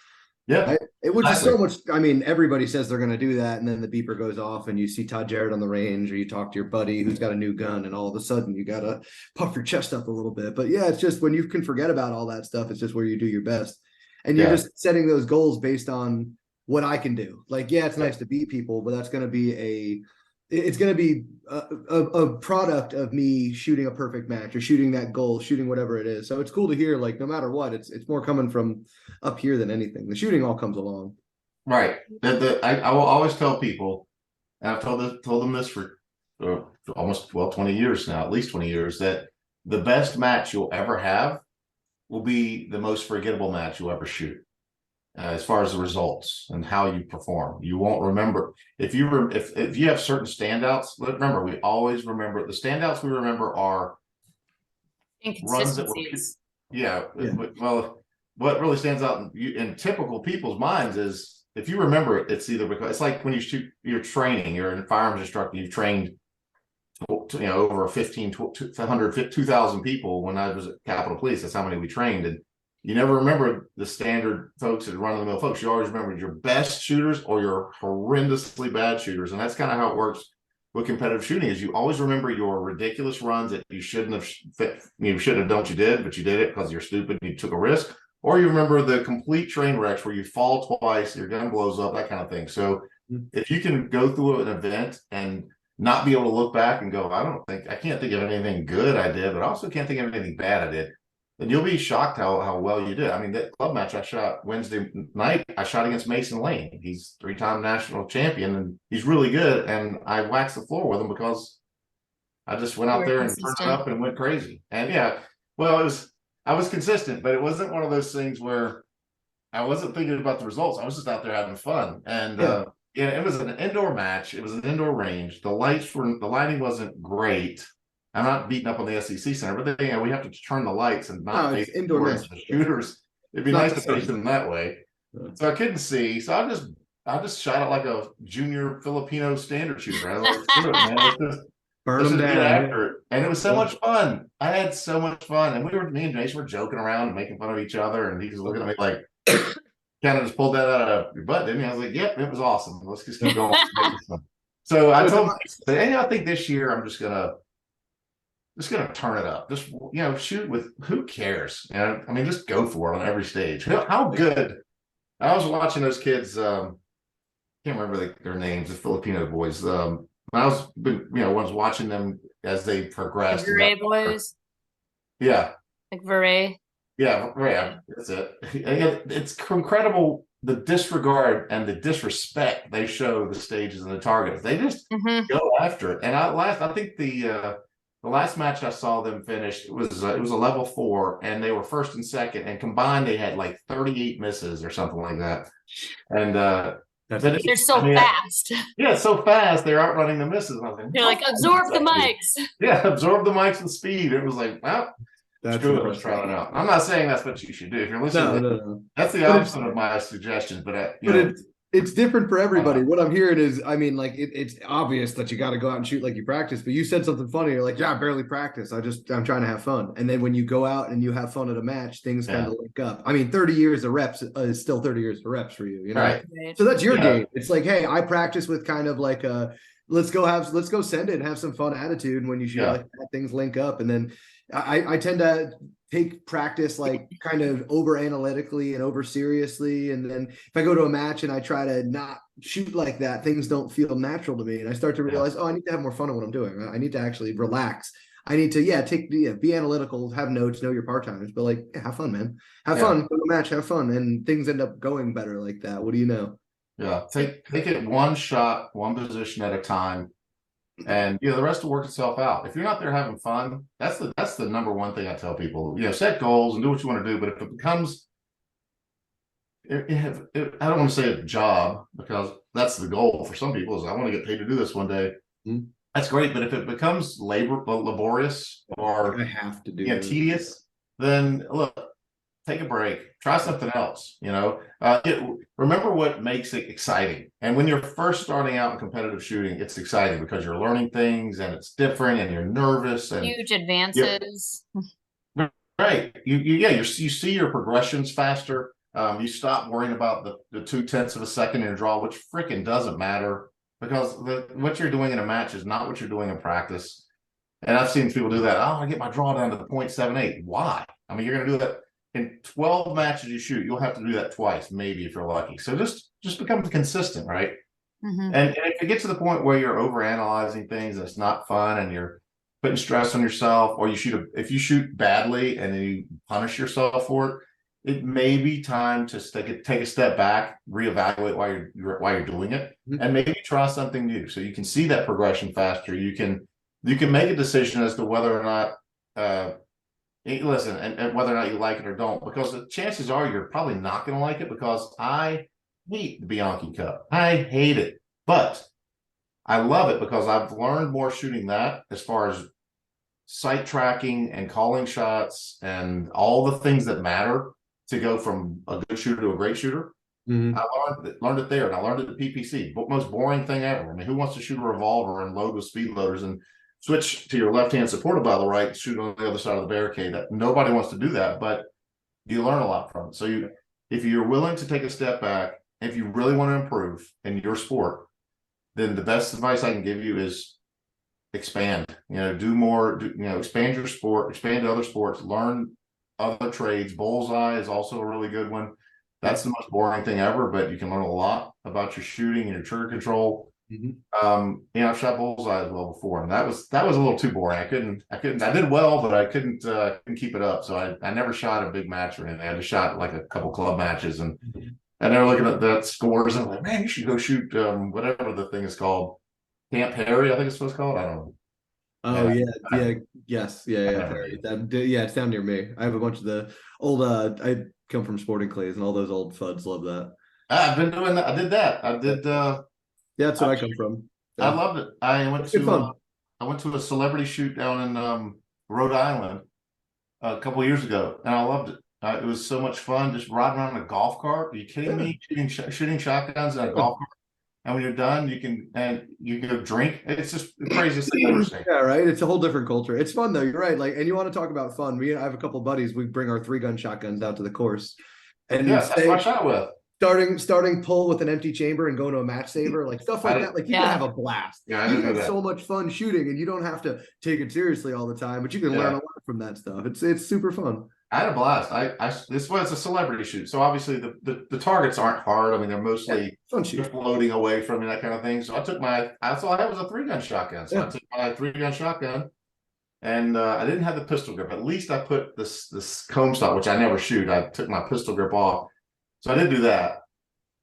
Yeah. It was just so much. I mean, everybody says they're going to do that. And then the beeper goes off and you see Todd Jarrett on the range, or you talk to your buddy who's got a new gun, and all of a sudden you got to puff your chest up a little bit. But yeah, it's just when you can forget about all that stuff, it's just where you do your best. And you're just setting those goals based on what I can do. Like, yeah, it's nice to beat people, but that's going to be it's going to be a product of me shooting a perfect match or shooting that goal, shooting whatever it is. So it's cool to hear, like, no matter what, it's more coming from up here than anything. The shooting all comes along. Right. I will always tell people, and I've told them this for almost 20 years now, at least 20 years, that the best match you'll ever have will be the most forgettable match you'll ever shoot. As far as the results and how you perform, you won't remember if you have certain standouts. Remember, we always remember the standouts. We remember are runs that were Well, what really stands out in typical people's minds is if you remember it, it's either because it's like when you shoot, you're training, you're a firearms instructor, you've trained over 1,500, 2,000 people. When I was at Capitol Police, that's how many we trained. And you never remember the standard folks and run-of-the-mill folks. You always remember your best shooters or your horrendously bad shooters. And that's kind of how it works with competitive shooting, is you always remember your ridiculous runs that you shouldn't have done what you did, but you did it because you're stupid and you took a risk. Or you remember the complete train wrecks where you fall twice, your gun blows up, that kind of thing. So if you can go through an event and not be able to look back and go, I can't think of anything good I did, but I also can't think of anything bad I did, then you'll be shocked how well you did. I mean, that club match I shot Wednesday night, I shot against Mason Lane. He's 3-time national champion, and he's really good. And I waxed the floor with him because I just went out there and turned it up and went crazy. And I was consistent, but it wasn't one of those things where I wasn't thinking about the results. I was just out there having fun. And it was an indoor match. It was an indoor range. The lighting wasn't great. I'm not beating up on the SEC Center, but we have to turn the lights and not face indoor the shooters. It'd be nice to face them that way. So I couldn't see. So I just shot it like a junior Filipino standard shooter. I was like, screw it, man. Let's just get after it. And it was so much fun. I had so much fun. And me and Jason were joking around and making fun of each other. And he was looking at me like, kind of just pulled that out of your butt, didn't he? I was like, yep, it was awesome. Let's just keep going. So I told him, I think this year I'm just gonna turn it up. Just shoot with who cares? I mean, just go for it on every stage. How good? I was watching those kids. Can't remember their names. The Filipino boys. I was watching them as they progressed. The Verre boys. Yeah. Like Verre. Yeah, that's it. It's incredible the disregard and the disrespect they show the stages and the targets. They just go after it. And I think the last match I saw them finish, it was a level 4, and they were first and second, and combined they had like 38 misses or something like that. And they're so fast. Yeah, so fast they're outrunning the misses. They're like, absorb the mics. Yeah, absorb the mics and speed. It was like, well, screw it, let's try it out. I'm not saying that's what you should do. If you're listening, No. That's the opposite of my suggestions. But it's different for everybody. What I'm hearing is, I mean, like it's obvious that you got to go out and shoot like you practice. But you said something funny. You're like, yeah, I barely practice. I'm trying to have fun. And then when you go out and you have fun at a match, things kind of link up. I mean, 30 years of reps is still 30 years of reps for you. You know, right? So that's your game. It's like, hey, I practice with kind of like a let's go send it and have some fun attitude. And when you shoot like that, things link up. And then I tend to take practice like kind of over analytically and over seriously. And then if I go to a match and I try to not shoot like that, things don't feel natural to me. And I start to realize, I need to have more fun in what I'm doing. I need to actually relax. I need to, be analytical, have notes, know your part timers, but like, have fun, man. Have fun, go to a match, have fun. And things end up going better like that. What do you know? Yeah. Take it one shot, one position at a time. And the rest will work itself out. If you're not there having fun, that's the number one thing I tell people. Set goals and do what you want to do. But if it becomes, I don't want to say a job, because that's the goal for some people, is I want to get paid to do this one day. Mm-hmm. That's great. But if it becomes laborious or I have to do tedious, then look, take a break, try something else. Remember what makes it exciting. And when you're first starting out in competitive shooting, it's exciting because you're learning things and it's different and you're nervous and huge advances. Right. You see your progressions faster. You stop worrying about the 0.2 of a second in a draw, which freaking doesn't matter, because what you're doing in a match is not what you're doing in practice. And I've seen people do that. I get my draw down to the 0.78. Why? I mean, you're going to do that in 12 matches you shoot. You'll have to do that twice, maybe, if you're lucky. So just become consistent, right? And if you get to the point where you're overanalyzing things and it's not fun and you're putting stress on yourself, or if you shoot badly and then you punish yourself for it, it may be time to take a step back, reevaluate why you're doing it, and maybe try something new so you can see that progression faster. You can make a decision as to whether or not listen, and whether or not you like it or don't, because the chances are you're probably not going to like it, because I hate the Bianchi Cup. I hate it, but I love it because I've learned more shooting that, as far as sight tracking and calling shots and all the things that matter to go from a good shooter to a great shooter. I learned it there, and I learned it at PPC. Most boring thing ever. I mean, who wants to shoot a revolver and load with speed loaders and switch to your left-hand supported by the right, shoot on the other side of the barricade? Nobody wants to do that, but you learn a lot from it. So if you're willing to take a step back, if you really want to improve in your sport, then the best advice I can give you is expand. Do more. Expand your sport, expand to other sports, learn other trades. Bullseye is also a really good one. That's the most boring thing ever, but you can learn a lot about your shooting and your trigger control. I've shot bullseye as well before, and that was a little too boring. I did well, but I couldn't keep it up. So I never shot a big match or anything. I just shot like a couple club matches, and they were looking at that scores, and I'm like, man, you should go shoot whatever the thing is called, Camp Harry, I think it's what it's called. I don't know. Oh yes, it's down near me. I have a bunch of the old. I come from Sporting Clays, and all those old fuds love that. I've been doing that. I did that. I did. That's where I come from. I loved it. I went to a celebrity shoot down in Rhode Island a couple of years ago, and I loved it. It was so much fun just riding around in a golf cart. Are you kidding me? Shooting shotguns in a golf cart. And when you're done, you can go drink. It's just the craziest thing I've ever seen. Yeah, right. It's a whole different culture. It's fun though. You're right. Like, and you want to talk about fun. I have a couple of buddies. We bring our 3-gun shotguns out to the course, and that's what I shot with. Starting pull with an empty chamber and going to a match saver, like stuff like that. Like you can have a blast. Yeah, you have so much fun shooting, and you don't have to take it seriously all the time. But you can learn a lot from that stuff. It's super fun. I had a blast. This was a celebrity shoot, so obviously the targets aren't hard. I mean, they're mostly floating away from me, that kind of thing. So I took that's all I had was a 3-gun shotgun. So I took my 3-gun shotgun and I didn't have the pistol grip. At least I put this comb stock, which I never shoot. I took my pistol grip off, so I did do that.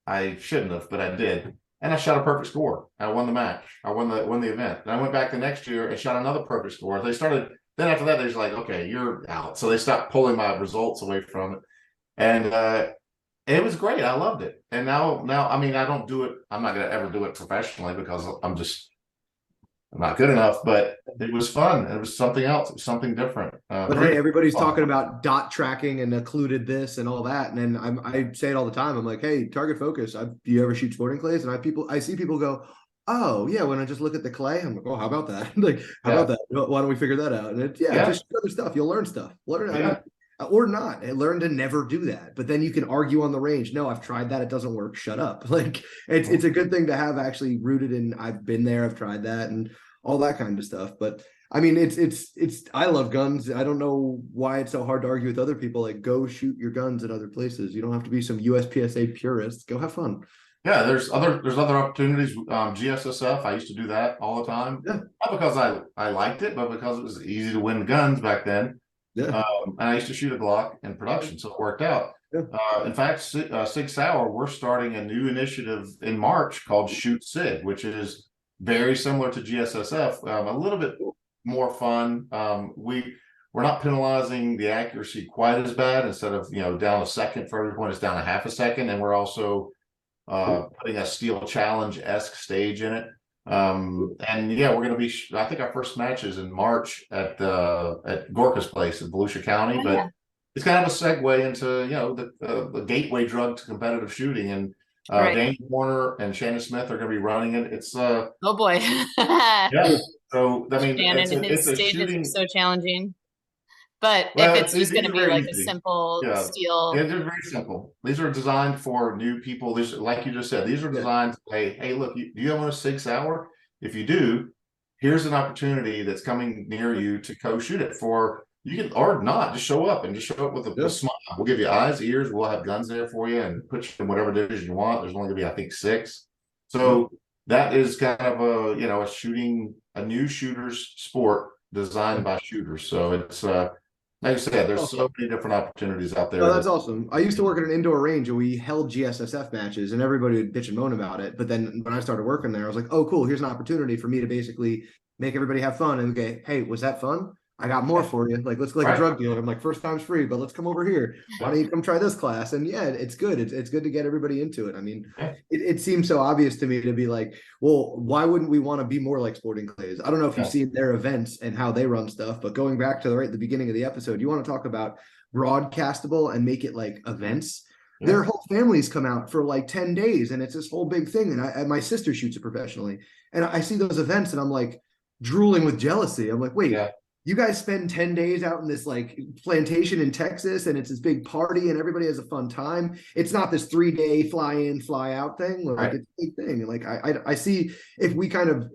I shouldn't have, but I did, and I shot a perfect score. I won the match. I won the event. And I went back the next year and shot another perfect score. They started. Then after that, they're just like, okay, you're out. So they stopped pulling my results away from it, and it was great. I loved it. And now, I mean, I don't do it. I'm not going to ever do it professionally because I'm not good enough. But it was fun. It was something else. It was something different. But hey, everybody's talking about dot tracking and occluded this and all that, and then I say it all the time. I'm like, hey, target focus. Do you ever shoot sporting clays? And I see people go, oh yeah, when I just look at the clay, I'm like, oh, how about that? Like, how about that? Why don't we figure that out? And just other stuff. You'll learn stuff. Learn. I mean, or not. Learn to never do that. But then you can argue on the range. No, I've tried that. It doesn't work. Shut up. Like it's a good thing to have actually rooted in. I've been there. I've tried that and all that kind of stuff. But I mean, it's. I love guns. I don't know why it's so hard to argue with other people. Like, go shoot your guns at other places. You don't have to be some USPSA purist. Go have fun. Yeah, there's other opportunities. GSSF, I used to do that all the time. Yeah. Not because I liked it, but because it was easy to win guns back then. Yeah. And I used to shoot a Glock in production, so it worked out. Yeah. In fact, Sig Sauer, we're starting a new initiative in March called Shoot Sig, which is very similar to GSSF, a little bit more fun. We're not penalizing the accuracy quite as bad. Instead of down a second for every point, it's down a half a second, and we're also putting a steel challenge-esque stage in it. And yeah, we're going to be, I think our first match is in March at Gorka's place in Volusia County, but it's kind of a segue into, the gateway drug to competitive shooting. And Danny Warner and Shannon Smith are going to be running it. It's oh boy. yeah. So I mean, Shannon and his stages shooting, are so challenging. But well, if it's just going to be like easy. a simple steel, they're very simple. These are designed for new people. These, like you just said, these are designed to say, hey, look, do you want a 6 hour? If you do, here's an opportunity that's coming near you to co-shoot it for. You can, or not, just show up with a smile. We'll give you eyes, ears. We'll have guns there for you and put you in whatever division you want. There's only going to be, I think, 6. So that is kind of a new shooter's sport designed by shooters. So it's like I said, there's so many different opportunities out there. Oh, that's awesome. I used to work at an indoor range and we held GSSF matches and everybody would bitch and moan about it. But then when I started working there, I was like, oh, cool. Here's an opportunity for me to basically make everybody have fun and okay, hey, was that fun? I got more for you. Like, let's go like a drug dealer. I'm like, first time's free, but let's come over here. Why don't you come try this class? And yeah, it's good. It's good to get everybody into it. I mean, it seems so obvious to me to be like, well, why wouldn't we want to be more like Sporting Clays? I don't know if you've seen their events and how they run stuff, but going back to the beginning of the episode, you want to talk about broadcastable and make it like events. Their whole families come out for like 10 days and it's this whole big thing. And my sister shoots it professionally. And I see those events and I'm like drooling with jealousy. I'm like, wait, you guys spend 10 days out in this like plantation in Texas and it's this big party and everybody has a fun time. It's not this 3-day fly in, fly out thing. Like it's a big thing. And like, I see if we kind of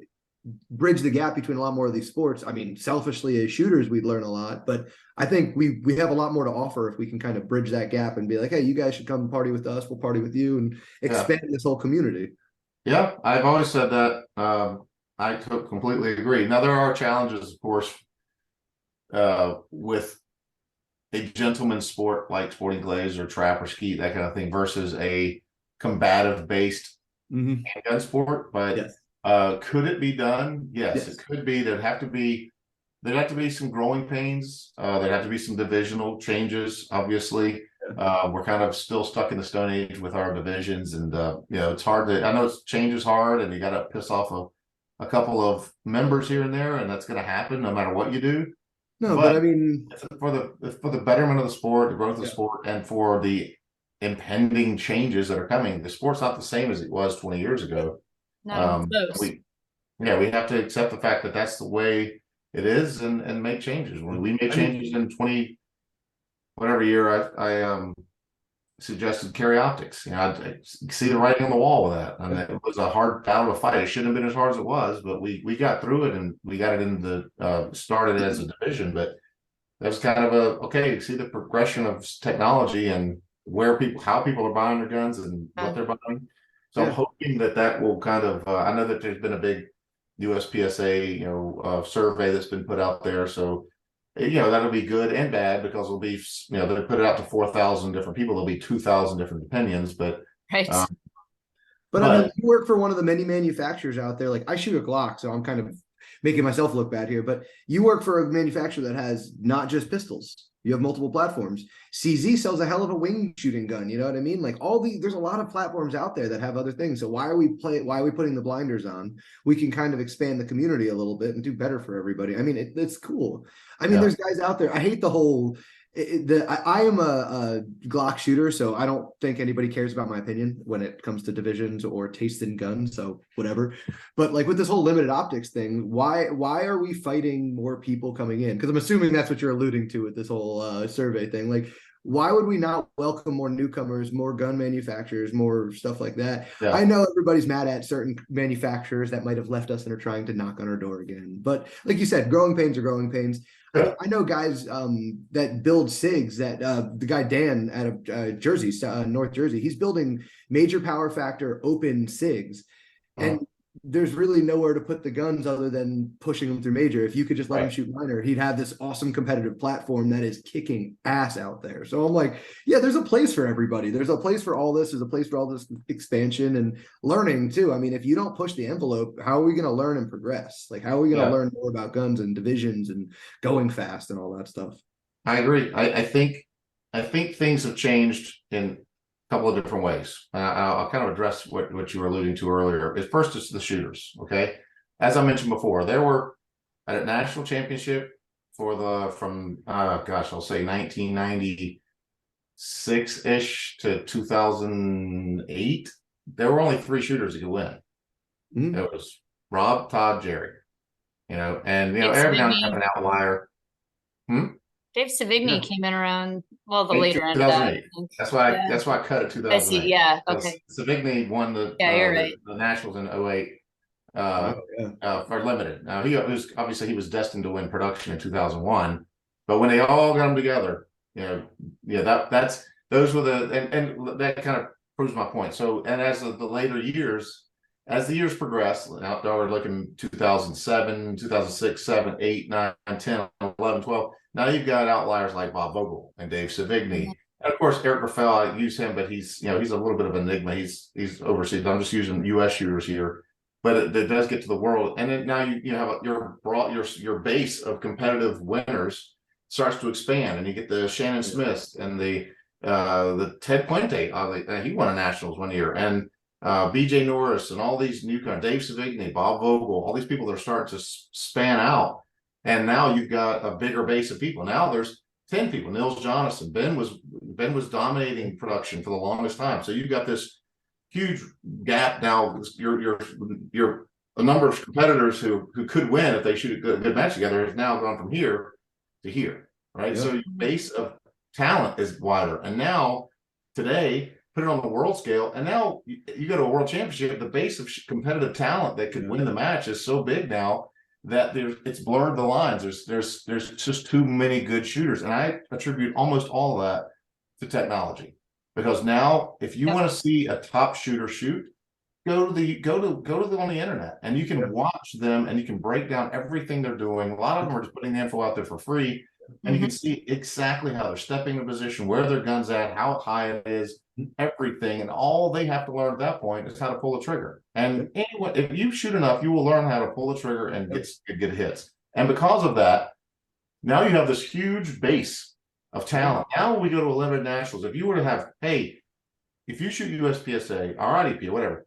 bridge the gap between a lot more of these sports. I mean, selfishly as shooters, we'd learn a lot, but I think we have a lot more to offer if we can kind of bridge that gap and be like, hey, you guys should come party with us. We'll party with you and expand this whole community. Yeah. I've always said that. I completely agree. Now there are challenges, of course, with a gentleman's sport like Sporting Clays or trap or skeet, that kind of thing, versus a combative based gun sport. But could it be done? Yes, it could be. There'd have to be some growing pains. There'd have to be some divisional changes. Obviously, we're kind of still stuck in the Stone Age with our divisions, and it's hard to. I know change is hard, and you got to piss off a couple of members here and there, and that's going to happen no matter what you do. No, but I mean, for the betterment of the sport, the growth of the sport, and for the impending changes that are coming, the sport's not the same as it was 20 years ago. We have to accept the fact that that's the way it is and make changes. When we made changes in 20 whatever year, I suggested carry optics. I see the writing on the wall with that. I mean, it was a hard battle to fight. It shouldn't have been as hard as it was, but we got through it and we got it into started as a division. But that's kind of see the progression of technology and how people are buying their guns and what they're buying. So I'm hoping that will kind of. I know that there's been a big USPSA, survey that's been put out there. So, that'll be good and bad because it'll be, they put it out to 4,000 different people. There'll be 2,000 different opinions, but Right. But I mean, you work for one of the many manufacturers out there. Like I shoot a Glock, so I'm kind of making myself look bad here. But you work for a manufacturer that has not just pistols. You have multiple platforms. CZ sells a hell of a wing shooting gun. You know what I mean? Like there's a lot of platforms out there that have other things. So why are we putting the blinders on? We can kind of expand the community a little bit and do better for everybody. I mean, it's cool. I mean, there's guys out there. I hate the whole. I am a Glock shooter, so I don't think anybody cares about my opinion when it comes to divisions or taste in guns. So whatever. But like with this whole limited optics thing, why are we fighting more people coming in? Because I'm assuming that's what you're alluding to with this whole survey thing. Like, why would we not welcome more newcomers, more gun manufacturers, more stuff like that? Yeah. I know everybody's mad at certain manufacturers that might have left us and are trying to knock on our door again. But like you said, growing pains are growing pains. I know guys that build SIGs. That the guy Dan out of Jersey, North Jersey, he's building major power factor open SIGs, and there's really nowhere to put the guns other than pushing them through major. If you could just let him shoot minor, he'd have this awesome competitive platform that is kicking ass out there. So I'm like, yeah, there's a place for everybody. There's a place for all this. There's a place for all this expansion and learning too. I mean, if you don't push the envelope, how are we going to learn and progress? Like, how are we going to learn more about guns and divisions and going fast and all that stuff? I agree. I think things have changed in couple of different ways. I'll kind of address what you were alluding to earlier. Is first is the shooters. Okay, as I mentioned before, there were at a national championship from I'll say 1996 ish to 2008. There were only 3 shooters that could win. Mm-hmm. It was Rob, Todd, Jerry. And every now and then an outlier. Dave Savigny came in around the later end of that. That's why I cut it 2008. I see. Yeah. Okay. Savigny won the nationals in 2008 for limited. Now he was destined to win production in 2001, but when they all got them together, those were and that kind of proves my point. So, and as the later years. As the years progress, now we're looking 2007, 2006, 7, 8, 9, 10, 11, 12. Now you've got outliers like Bob Vogel and Dave Savigny. Mm-hmm. And of course, Eric Rafael, I use him, but he's a little bit of an enigma. He's overseas. I'm just using U.S. shooters here, but it does get to the world. And then now you have your base of competitive winners starts to expand, and you get the Shannon Smiths and the Ted Puente. He won a nationals one year, and BJ Norris and all these newcomers, Dave Savigny, Bob Vogel, all these people that are starting to span out. And now you've got a bigger base of people. Now there's 10 people. Nils Jonasson, Ben was dominating production for the longest time. So you've got this huge gap now. Your the number of competitors who could win if they shoot a good match together has now gone from here to here, right? Yeah. So your base of talent is wider. And now today, put it on the world scale, and now you go to a world championship, the base of competitive talent that could win the match is so big now that it's blurred the lines. There's just too many good shooters, and I attribute almost all of that to technology. Because now, if you want to see a top shooter shoot, go to them on the internet, and you can watch them, and you can break down everything they're doing. A lot of them are just putting the info out there for free, and you can see exactly how they're stepping in position, where their gun's at, how high it is, everything. And all they have to learn at that point is how to pull the trigger. And anyway, if you shoot enough, you will learn how to pull the trigger and get hits. And because of that, now you have this huge base of talent. Now when we go to a limited nationals, if you were to have, hey, if you shoot USPSA or IDP, whatever,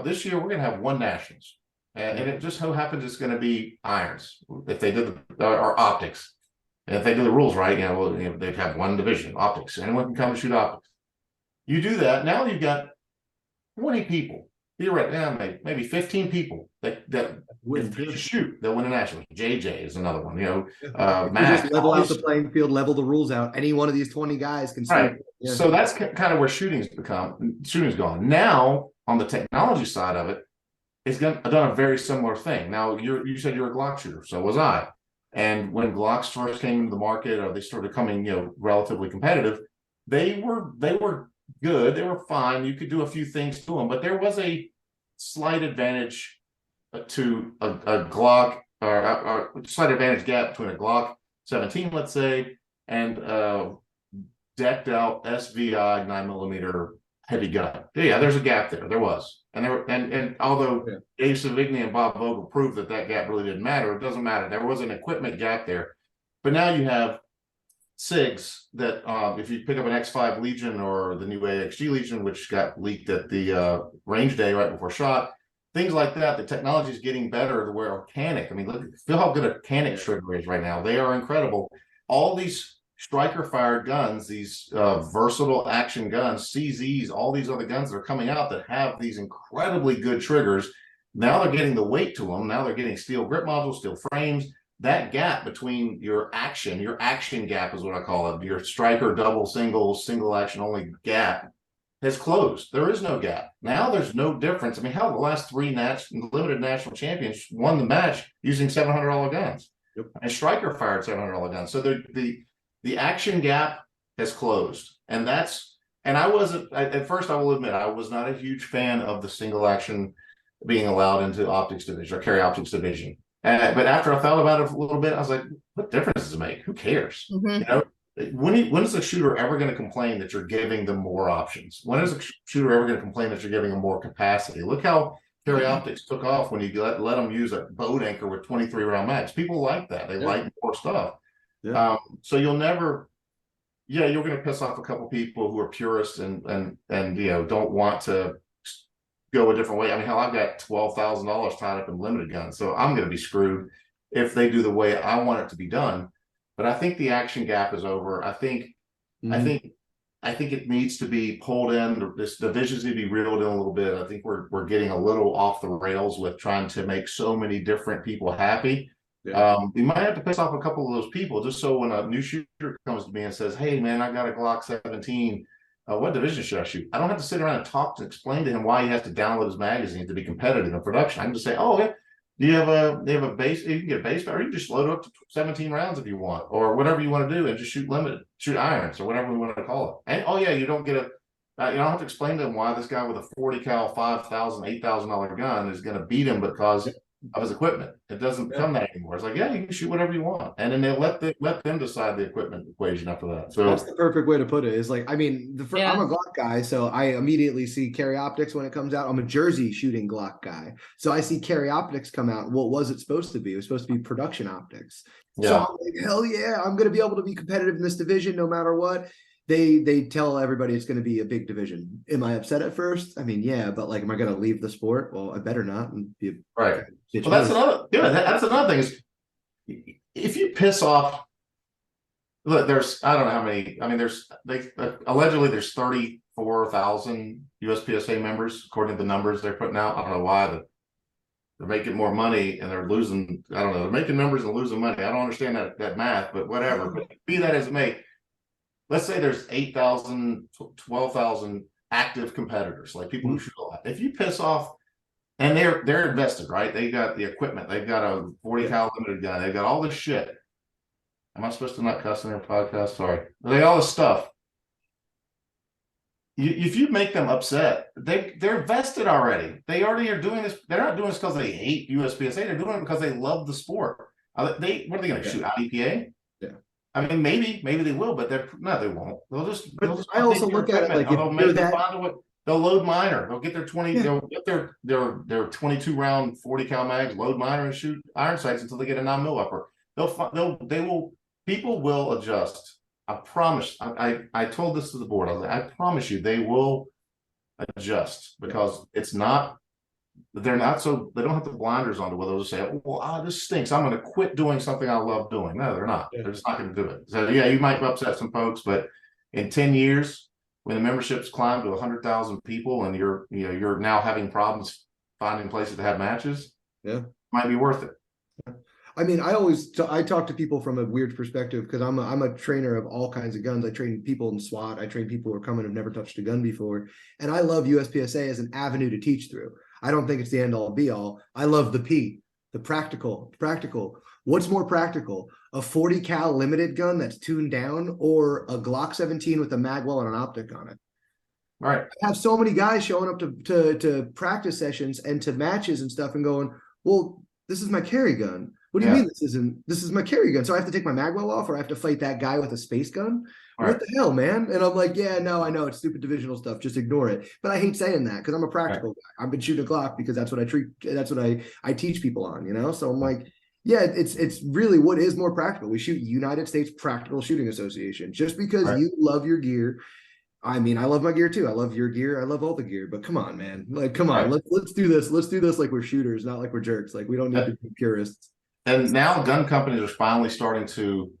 this year we're going to have 1 nationals. And it just so happens it's going to be irons if they did or optics. And if they do the rules right, they'd have 1 division, optics. Anyone can come and shoot optics. You do that, now you've got 20 people. Theoretically, maybe 15 people that shoot, they'll win a national. JJ is another one, Matt. Just level out the playing field, level the rules out. Any one of these 20 guys can shoot. Right. Yeah. So that's kind of where shooting's gone. Now, on the technology side of it, it's done a very similar thing. Now, you said you're a Glock shooter, so was I. And when Glocks first came into the market, or they started coming, relatively competitive, they were good. They were fine. You could do a few things to them, but there was a slight advantage to a Glock or a slight advantage gap between a Glock 17, let's say, and decked out SVI 9mm heavy gun. Yeah, there's a gap there. There was, and although Dave Savigny and Bob Vogel proved that gap really didn't matter, it doesn't matter. There was an equipment gap there, but now you have SIGs that if you pick up an X5 Legion or the new AXG Legion, which got leaked at the range day right before shot, things like that, the technology is getting better to where Canic, I mean, look, feel how good a Canic trigger is right now. They are incredible. All these striker fired guns, these versatile action guns, CZs, all these other guns that are coming out that have these incredibly good triggers. Now they're getting the weight to them. Now they're getting steel grip modules, steel frames. That gap between your action gap is what I call it. Your striker, double, single action only gap has closed. There is no gap. Now there's no difference. I mean, how the last three limited national champions won the match using $700 guns. Yep. And striker fired $700 guns. So the action gap has closed. And I wasn't, at first I will admit, I was not a huge fan of the single action being allowed into optics division or carry optics division. But after I thought about it a little bit, I was like, what difference does it make? Who cares? You know, when is a shooter ever going to complain that you're giving them more options? When is a shooter ever going to complain that you're giving them more capacity? Look how carry optics took off when you let them use a boat anchor with 23 round mags. People like that. They like more stuff. So you're going to piss off a couple people who are purists and you know, don't want to go a different way. I mean, hell, I've got $12,000 tied up in limited guns, so I'm going to be screwed if they do the way I want it to be done. But I think the action gap is over. I think it needs to be pulled in. This divisions need to be reeled in a little bit. I think we're getting a little off the rails with trying to make so many different people happy. We might have to piss off a couple of those people just so when a new shooter comes to me and says, "Hey, man, I got a Glock 17. What division should I shoot?" I don't have to sit around and talk to explain to him why he has to download his magazine to be competitive in production. I can just say, "Oh, yeah, do you have a base? You can get a base, or you can just load up to 17 rounds if you want, or whatever you want to do, and just shoot irons, or whatever we want to call it." And oh yeah, you don't get you don't have to explain to him why this guy with a 40 cal $5,000, $8,000 gun is going to beat him because of his equipment. It doesn't become that anymore. It's like, yeah, you can shoot whatever you want, and then they let them decide the equipment equation after that. So that's the perfect way to put it. Is like, I mean, I'm a Glock guy, so I immediately see carry optics when it comes out. I'm a Jersey shooting Glock guy, so I see carry optics come out. What was it supposed to be? It was supposed to be production optics. So I'm like, hell yeah, I'm going to be able to be competitive in this division no matter what. They tell everybody it's going to be a big division. Am I upset at first? I mean, yeah, but like, am I going to leave the sport? Well, I better not. And be right. Well, that's another thing is if you piss off. Look, I don't know how many. I mean, allegedly there's 34,000 USPSA members according to the numbers they're putting out. I don't know why they're making more money and they're losing. I don't know. They're making numbers and losing money. I don't understand that math, but whatever. But be that as it may. Let's say there's 8,000, 12,000 active competitors, like people who shoot a lot. If you piss off, and they're invested, right? They got the equipment, they've got a 40 cal limited gun, they've got all this shit. Am I supposed to not cuss in their podcast? Sorry. They got all this stuff. If you make them upset, they're vested already. They already are doing this. They're not doing this because they hate USPSA. They're doing it because they love the sport. What are they going to shoot? IDPA? Yeah. I mean, maybe they will, but they won't. They'll just. I also look at it like they'll load minor. They'll get their 20. Yeah. They'll get their 22 round 40 cal mags, load minor, and shoot iron sights until they get a 9mm upper. People will adjust. I promise. I told this to the board. I was like, I promise you, they will adjust because it's not. They don't have the blinders on to where they'll just say, "Oh, well, this stinks. I'm going to quit doing something I love doing." No, they're not. Yeah. They're just not going to do it. So yeah, you might upset some folks, but in 10 years, when the memberships climb to 100,000 people, and you're now having problems finding places to have matches, it might be worth it. I mean, I talk to people from a weird perspective because I'm a trainer of all kinds of guns. I train people in SWAT. I train people who are coming who've never touched a gun before, and I love USPSA as an avenue to teach through. I don't think it's the end all be all. I love the practical. What's more practical? A 40 cal limited gun that's tuned down, or a Glock 17 with a magwell and an optic on it? Right. I have so many guys showing up to practice sessions and to matches and stuff and going, well, this is my carry gun. What do you Yeah. mean this is my carry gun? So I have to take my magwell off, or I have to fight that guy with a space gun? Right. What the hell, man? And I'm like, yeah, no, I know it's stupid divisional stuff. Just ignore it. But I hate saying that because I'm a practical guy. I've been shooting a Glock because that's what I teach people on, you know? So I'm like, yeah, it's really what is more practical. We shoot United States Practical Shooting Association. Just because Right. you love your gear, I mean, I love my gear too. I love your gear. I love all the gear. But come on, man. Like, come on. Right. Let's do this. Let's do this like we're shooters, not like we're jerks. Like we don't need to be purists. And now gun companies are finally starting to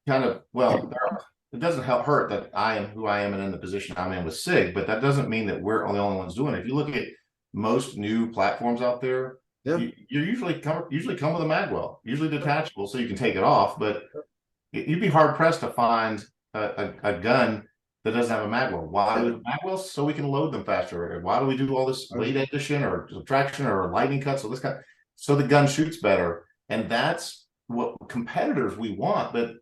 kind of, well, it doesn't hurt that I am who I am and in the position I'm in with SIG, but that doesn't mean that we're the only ones doing it. If you look at most new platforms out there, Yeah. you usually come with a magwell, usually detachable, so you can take it off. But you'd be hard pressed to find a gun that doesn't have a magwell. Why do we have magwells? So we can load them faster. Why do we do all this weight addition or subtraction or lightning cuts? So this kind, so the gun shoots better, and that's what competitors we want. But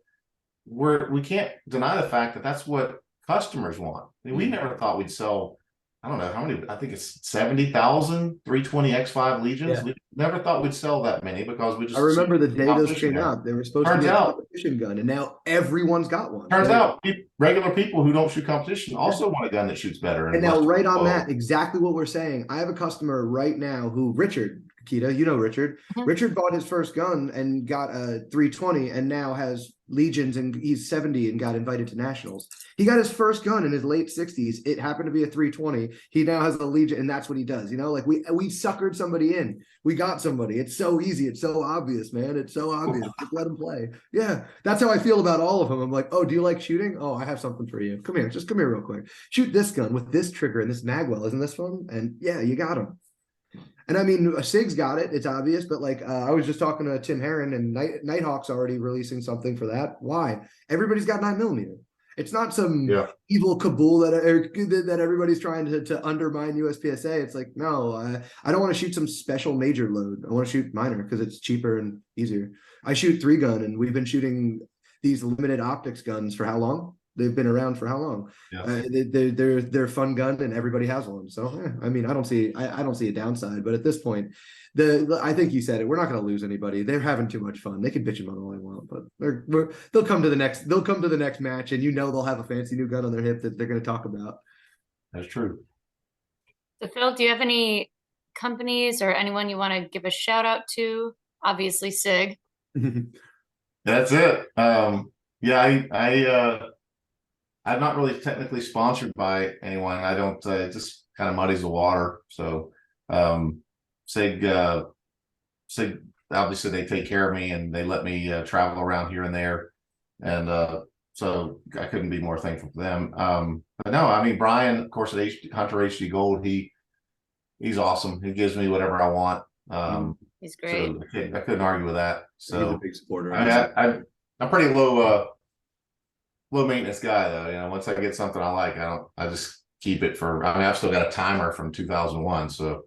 we can't deny the fact that that's what customers want. I mean, we never thought we'd sell, I don't know how many, I think it's 70,000 320 X5 Legions. Yeah. We never thought we'd sell that many because we just I remember the day those competition came there. out. They were supposed Turns to be a out- competition gun, and now everyone's got one. Turns Like, out regular people who don't shoot competition also want a gun that shoots better. and now less right on low. that, exactly what we're saying. I have a customer right now who Richard Kita, you know Richard. Mhm. Richard bought his first gun and got a 320 and now has Legions, and he's 70 and got invited to nationals. He got his first gun in his late 60s. It happened to be a 320. He now has a Legion, and that's what he does. You know, like we suckered somebody in. We got somebody. It's so easy. It's so obvious, man. It's so obvious. Just let him play. Yeah, that's how I feel about all of them. I'm like, oh, do you like shooting? Oh, I have something for you. Come here. Just come here real quick. Shoot this gun with this trigger and this magwell. Isn't this fun? And yeah, you got him. And I mean, SIG's got it. It's obvious, but like I was just talking to Tim Herron, and Nighthawk's already releasing something for that. Why? Everybody's got 9mm. It's not some evil cabal that everybody's trying to undermine USPSA. It's like, no, I don't want to shoot some special major load. I want to shoot minor because it's cheaper and easier. I shoot 3-gun, and we've been shooting these limited optics guns for how long? They've been around for how long? Yeah. They're fun gun, and everybody has one. So I mean, I don't see a downside. But at this point, I think you said it. We're not going to lose anybody. They're having too much fun. They can bitch about all they want, but they'll come to the next match, and they'll have a fancy new gun on their hip that they're going to talk about. That's true. So Phil, do you have any companies or anyone you want to give a shout out to? Obviously, SIG. That's it. I'm not really technically sponsored by anyone. I don't, it just kind of muddies the water. So, SIG, obviously they take care of me and they let me travel around here and there. And, so I couldn't be more thankful for them. But no, I mean, Brian, of course, at Hunter HD Gold, he's awesome. He gives me whatever I want. He's great. So I couldn't argue with that. So he's a big supporter. I'm pretty low maintenance guy though. You know, once I get something I like, I just keep it for. I mean, I've still got a timer from 2001, so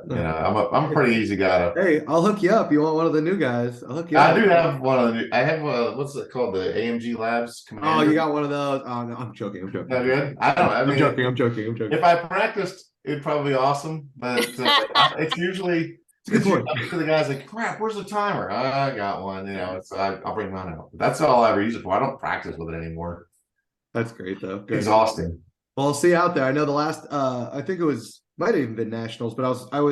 you know, I'm a pretty easy guy to. Hey, I'll hook you up. You want one of the new guys? I'll hook you up. I do have one of the new. I have what's it called? The AMG Labs Commander. Oh, you got one of those? Oh no, I'm joking. That good? I don't know. I mean, I'm joking. If I practiced, it'd probably be awesome, but it's usually. Good point. To the guys like, crap, where's the timer? I got one, you know. I'll bring mine out. That's all I ever use it for. I don't practice with it anymore. That's great though. Good. Exhausting. Well, I'll see you out there. I know the last I think it might have even been nationals, but I'm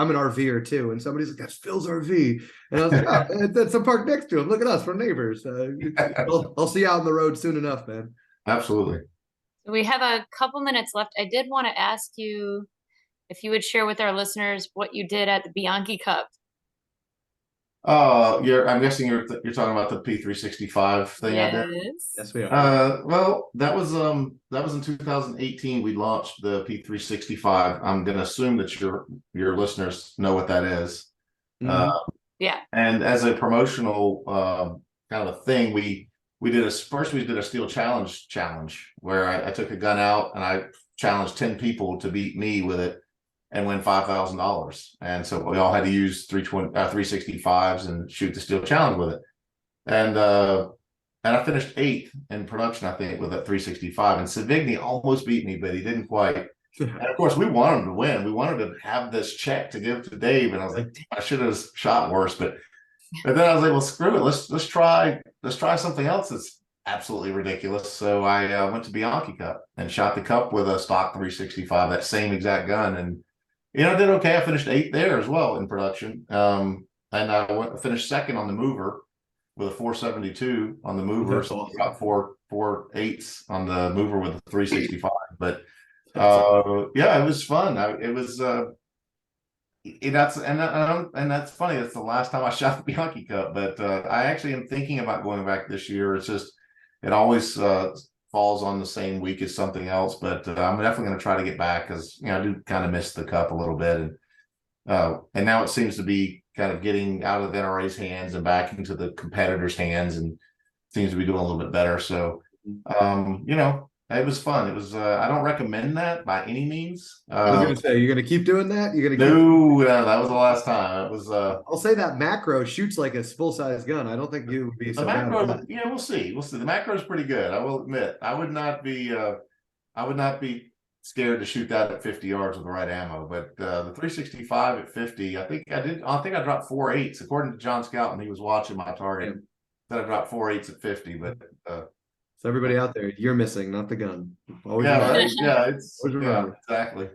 an RVer too, and somebody's like, that's Phil's RV. And I was like, oh, that's a park next to him. Look at us, we're neighbors. I'll see you out on the road soon enough, man. Absolutely. We have a couple minutes left. I did want to ask you if you would share with our listeners what you did at the Bianchi Cup. I'm guessing you're talking about the P365 thing. Yes, we are. Well, that was in 2018. We launched the P365. I'm gonna assume that your listeners know what that is. Yeah. And as a promotional kind of a thing, we did a steel challenge where I took a gun out and I challenged 10 people to beat me with it and win $5,000. And so we all had to use 365s and shoot the steel challenge with it. And I finished 8th in production, I think, with that 365. And Savigny almost beat me, but he didn't quite. And of course, we wanted to win. We wanted to have this check to give to Dave, and I was like, damn, I should have shot worse. But then I was like, well, screw it. Let's try something else that's absolutely ridiculous. So I went to Bianchi Cup and shot the cup with a stock 365, that same exact gun, and I did okay. I finished 8th there as well in production. And I finished second on the mover with a 472 on the mover. That's So awesome. I got 4.8s on the mover with a 365. But yeah, it was fun. That's funny. It's the last time I shot the Bianchi Cup, but I actually am thinking about going back this year. It's just it always falls on the same week as something else, but I'm definitely going to try to get back because I do kind of miss the cup a little bit, and now it seems to be kind of getting out of NRA's hands and back into the competitors' hands, and seems to be doing a little bit better. So, it was fun. It was. I don't recommend that by any means. I was gonna say, you're gonna keep doing that. You're gonna No, that was the last time. It was. I'll say that macro shoots like a full size gun. I don't think you would be The so bad macro, at that. yeah, we'll see. We'll see. The macro is pretty good. I will admit. I would not be scared to shoot that at 50 yards with the right ammo. But the 365 at 50, I think I dropped 4.8s according to John Scout when he was watching my target. That I dropped 4.8s at 50, but so everybody out there, you're missing, not the gun. Always yeah, remember. right? Yeah, it's Always remember. exactly.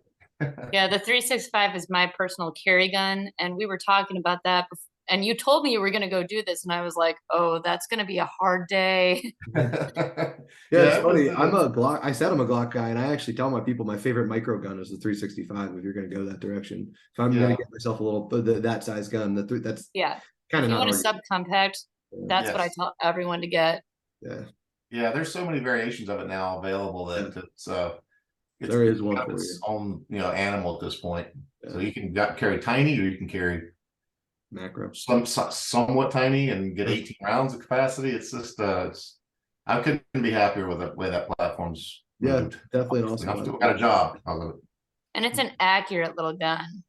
Yeah, the 365 is my personal carry gun, and we were talking about that. And you told me you were going to go do this, and I was like, "Oh, that's going to be a hard day." Yeah, it's funny. I'm a Glock. I said I'm a Glock guy, and I actually tell my people my favorite micro gun is the 365. If you're going to go that direction, if I'm going to get myself a little that size gun, that's Yeah. kind If of you not want a subcompact, that's what I Yes. tell everyone to get. Yeah, Yeah, there's so many variations of it now available that there is one got for its you. own animal at this point. So Yeah. you can carry tiny, or you can carry Macro. somewhat tiny and get 18 rounds of capacity. It's just I couldn't be happier with the way that platform's moved. Definitely an awesome. I've still got a job. I love it. And it's an accurate little gun.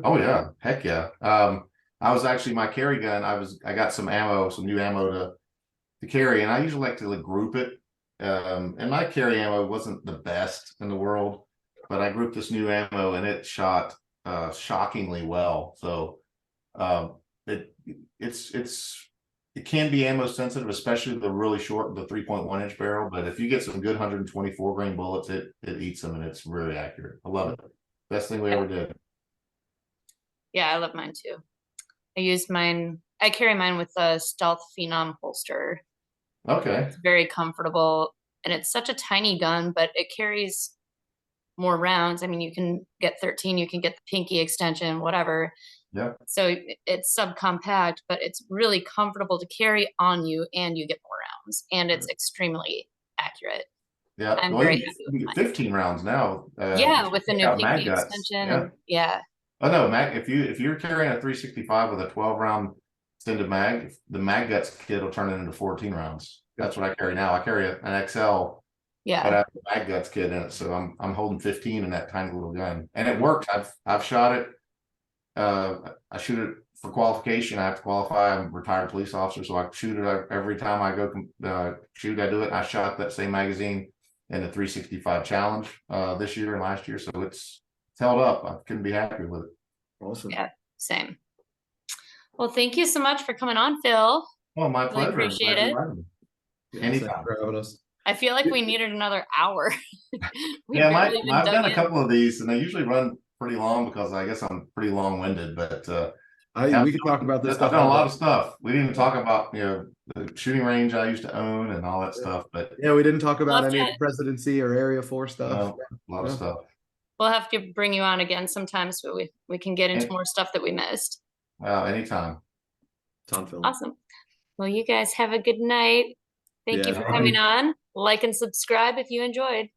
Oh yeah, heck yeah. I was actually my carry gun. I got some new ammo to carry, and I usually like to group it. And my carry ammo wasn't the best in the world, but I grouped this new ammo and it shot shockingly well. So it can be ammo sensitive, especially the really short, the 3.1 inch barrel. But if you get some good 124 grain bullets, it eats them, and it's really accurate. I love it. Best thing we ever did. Yeah, I love mine too. I carry mine with a Stealth Phenom holster. Okay. It's very comfortable, and it's such a tiny gun, but it carries more rounds. I mean, you can get 13, you can get the pinky extension, whatever. Yeah. So it's subcompact, but it's really comfortable to carry on you, and you get more rounds, and it's extremely accurate. Yeah. I'm Well, very you happy with get mine. 15 rounds now. Yeah, with the new got mag pinky guts. extension. Yeah. And yeah. Oh no, mag. If you're carrying a 365 with a 12 round extended mag, the mag guts kit will turn it into 14 rounds. That's what I carry now. I carry an XL. Yeah. But I have the mag guts kit in it, so I'm holding 15 in that tiny little gun, and it works. I've shot it. I shoot it for qualification. I have to qualify. I'm a retired police officer, so I shoot it every time I go shoot. I do it. I shot that same magazine in the 365 challenge this year and last year, so it's held up. I couldn't be happier with it. Awesome. Yeah, same. Well, thank you so much for coming on, Phil. Oh, my Really pleasure. appreciate it. Anytime. For having us. I feel like we needed another hour. I've done a couple of these, and they usually run pretty long because I guess I'm pretty long-winded. But we could talk about this I've stuff. done a lot of stuff. We didn't even talk about the shooting range I used to own and all that stuff. But yeah, we didn't talk about any of the presidency or Area 4 stuff. A lot of stuff. We'll have to bring you on again sometime so we can get into more stuff that we missed. Anytime. It's on film. Awesome. Well, you guys have a good night. Thank you for coming on. Like and subscribe if you enjoyed.